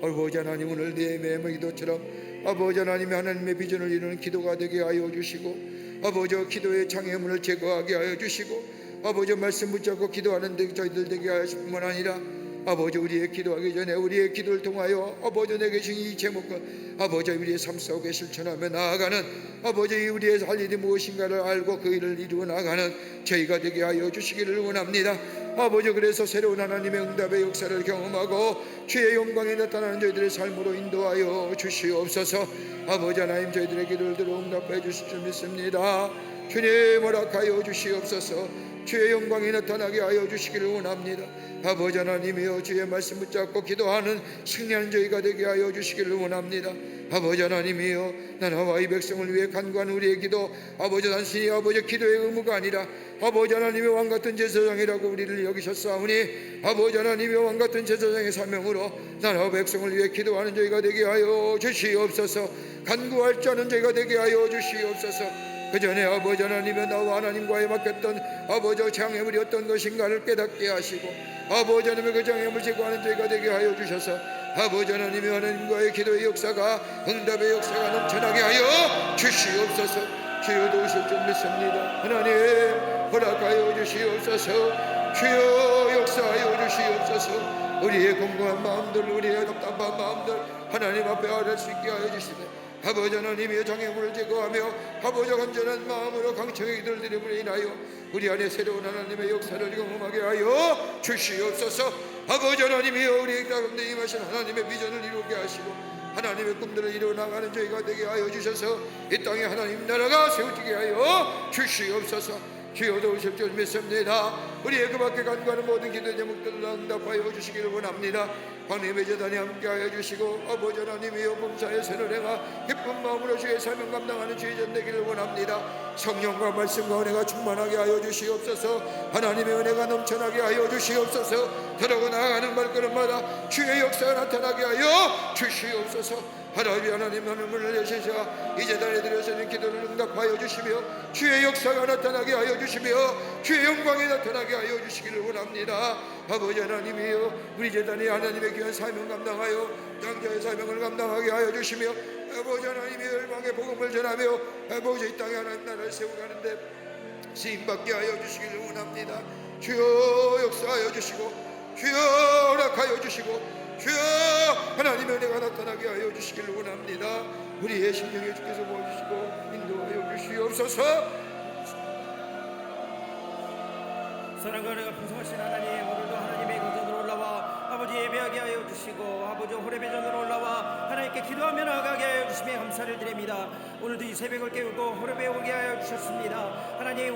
Speaker 2: 아버지 하나님, 오늘 내 매의 기도처럼 아버지 하나님의 비전을 이루는 기도가 되게 하여 주시고, 아버지 기도의 장애물을 제거하게 하여 주시고, 아버지 말씀 붙잡고 기도하는 데 저희들 되게 하실 뿐만 아니라 아버지 우리의 기도하기 전에 우리의 기도를 통하여 아버지 내게 주신 이 제목과 아버지 우리의 삶 속에 실천하며 나아가는 아버지 우리의 할 일이 무엇인가를 알고 그 일을 이루어 나가는 저희가 되게 하여 주시기를 원합니다. 아버지, 그래서 새로운 하나님의 응답의 역사를 경험하고 주의 영광이 나타나는 저희들의 삶으로 인도하여 주시옵소서. 아버지 하나님, 저희들의 기도를 들어 응답해 주실 줄 믿습니다. 주님 허락하여 주시옵소서. 주의 영광이 나타나게 하여 주시기를 원합니다. 아버지 하나님이여, 주의 말씀 붙잡고 기도하는 승리하는 저희가 되게 하여 주시기를 원합니다. 아버지 하나님이여, 나라와 이 백성을 위해 간구하는 우리의 기도, 아버지 단순히 아버지 기도의 의무가 아니라 아버지 하나님의 왕같은 제사장이라고 우리를 여기셨사오니 아버지 하나님의 왕같은 제사장의 사명으로 나라와 백성을 위해 기도하는 저희가 되게 하여 주시옵소서. 간구할 자는 저희가 되게 하여 주시옵소서. 그 전에 아버지 하나님의 나와 하나님과에 맡겼던 아버지 장애물이 어떤 것인가를 깨닫게 하시고 아버지 하나님의 그 장애물 제거하는 저희가 되게 하여 주셔서 아버지 하나님의 하나님과의 기도의 역사가 응답의 역사가 넘쳐나게 하여 주시옵소서. 주여 도우실 줄 믿습니다. 하나님 허락하여 주시옵소서. 주여 역사하여 주시옵소서. 우리의 공고한 마음들, 우리의 답답한 마음들 하나님 앞에 아뢰 수 있게 하여 주시되 아버지 하나님의 장애물을 제거하며 아버지 간절한 마음으로 강청의 기도를 드림으로 인하여 우리 안에 새로운 하나님의 역사를 경험하게 하여 주시옵소서. 아버지 하나님이여, 우리 가운데 임하신 하나님의 비전을 이루게 하시고 하나님의 꿈들을 이루어나가는 저희가 되게 하여 주셔서 이 땅에 하나님 나라가 세워지게 하여 주시옵소서. 주여 도우실 줄 믿습니다. 우리의 그 밖에 간구하는 모든 기도 제목들을 응답하여 주시기를 원합니다. 하나님의 재단에 함께하여 주시고 아버지 하나님이여, 범사의 선을 행하 기쁜 마음으로 주의 사명 감당하는 주의 전 되기를 원합니다. 성령과 말씀과 은혜가 충만하게 하여 주시옵소서. 하나님의 은혜가 넘쳐나게 하여 주시옵소서. 더러고 나아가는 발걸음마다 주의 역사가 나타나게 하여 주시옵소서. 하나님 하늘문을 여시사 이 재단에 들여서는 기도를 응답하여 주시며 주의 역사가 나타나게 하여 주시며 주의 영광이 나타나게 하여 주시기를 원합니다. 아버지 하나님이여, 우리 재단이 하나님의 귀한 사명 감당하여 장자의 사명을 감당하게 하여 주시며 아버지 하나님의 열방의 복음을 전하며 아버지 이 땅에 하나님 나라를 세워가는데 쓰임받게 하여 주시기를 원합니다. 주여 역사하여 주시고 주여 허락하여 주시고 주여 하나님의 은혜가 나타나게 하여 주시기를 원합니다. 우리의 심령에 주께서 모아주시고 인도하여 주시옵소서.
Speaker 3: 사랑과 은혜가 풍성하신 하나님, 오늘도 하나님의 거전으로 올라와 아버지 예배하게 하여 주시고 아버지 호렙의 전으로 올라와 하나님께 기도하며 나아가게 하여 주시며 감사를 드립니다. 오늘도 이 새벽을 깨우고 호렙에 오게 하여 주셨습니다. 하나님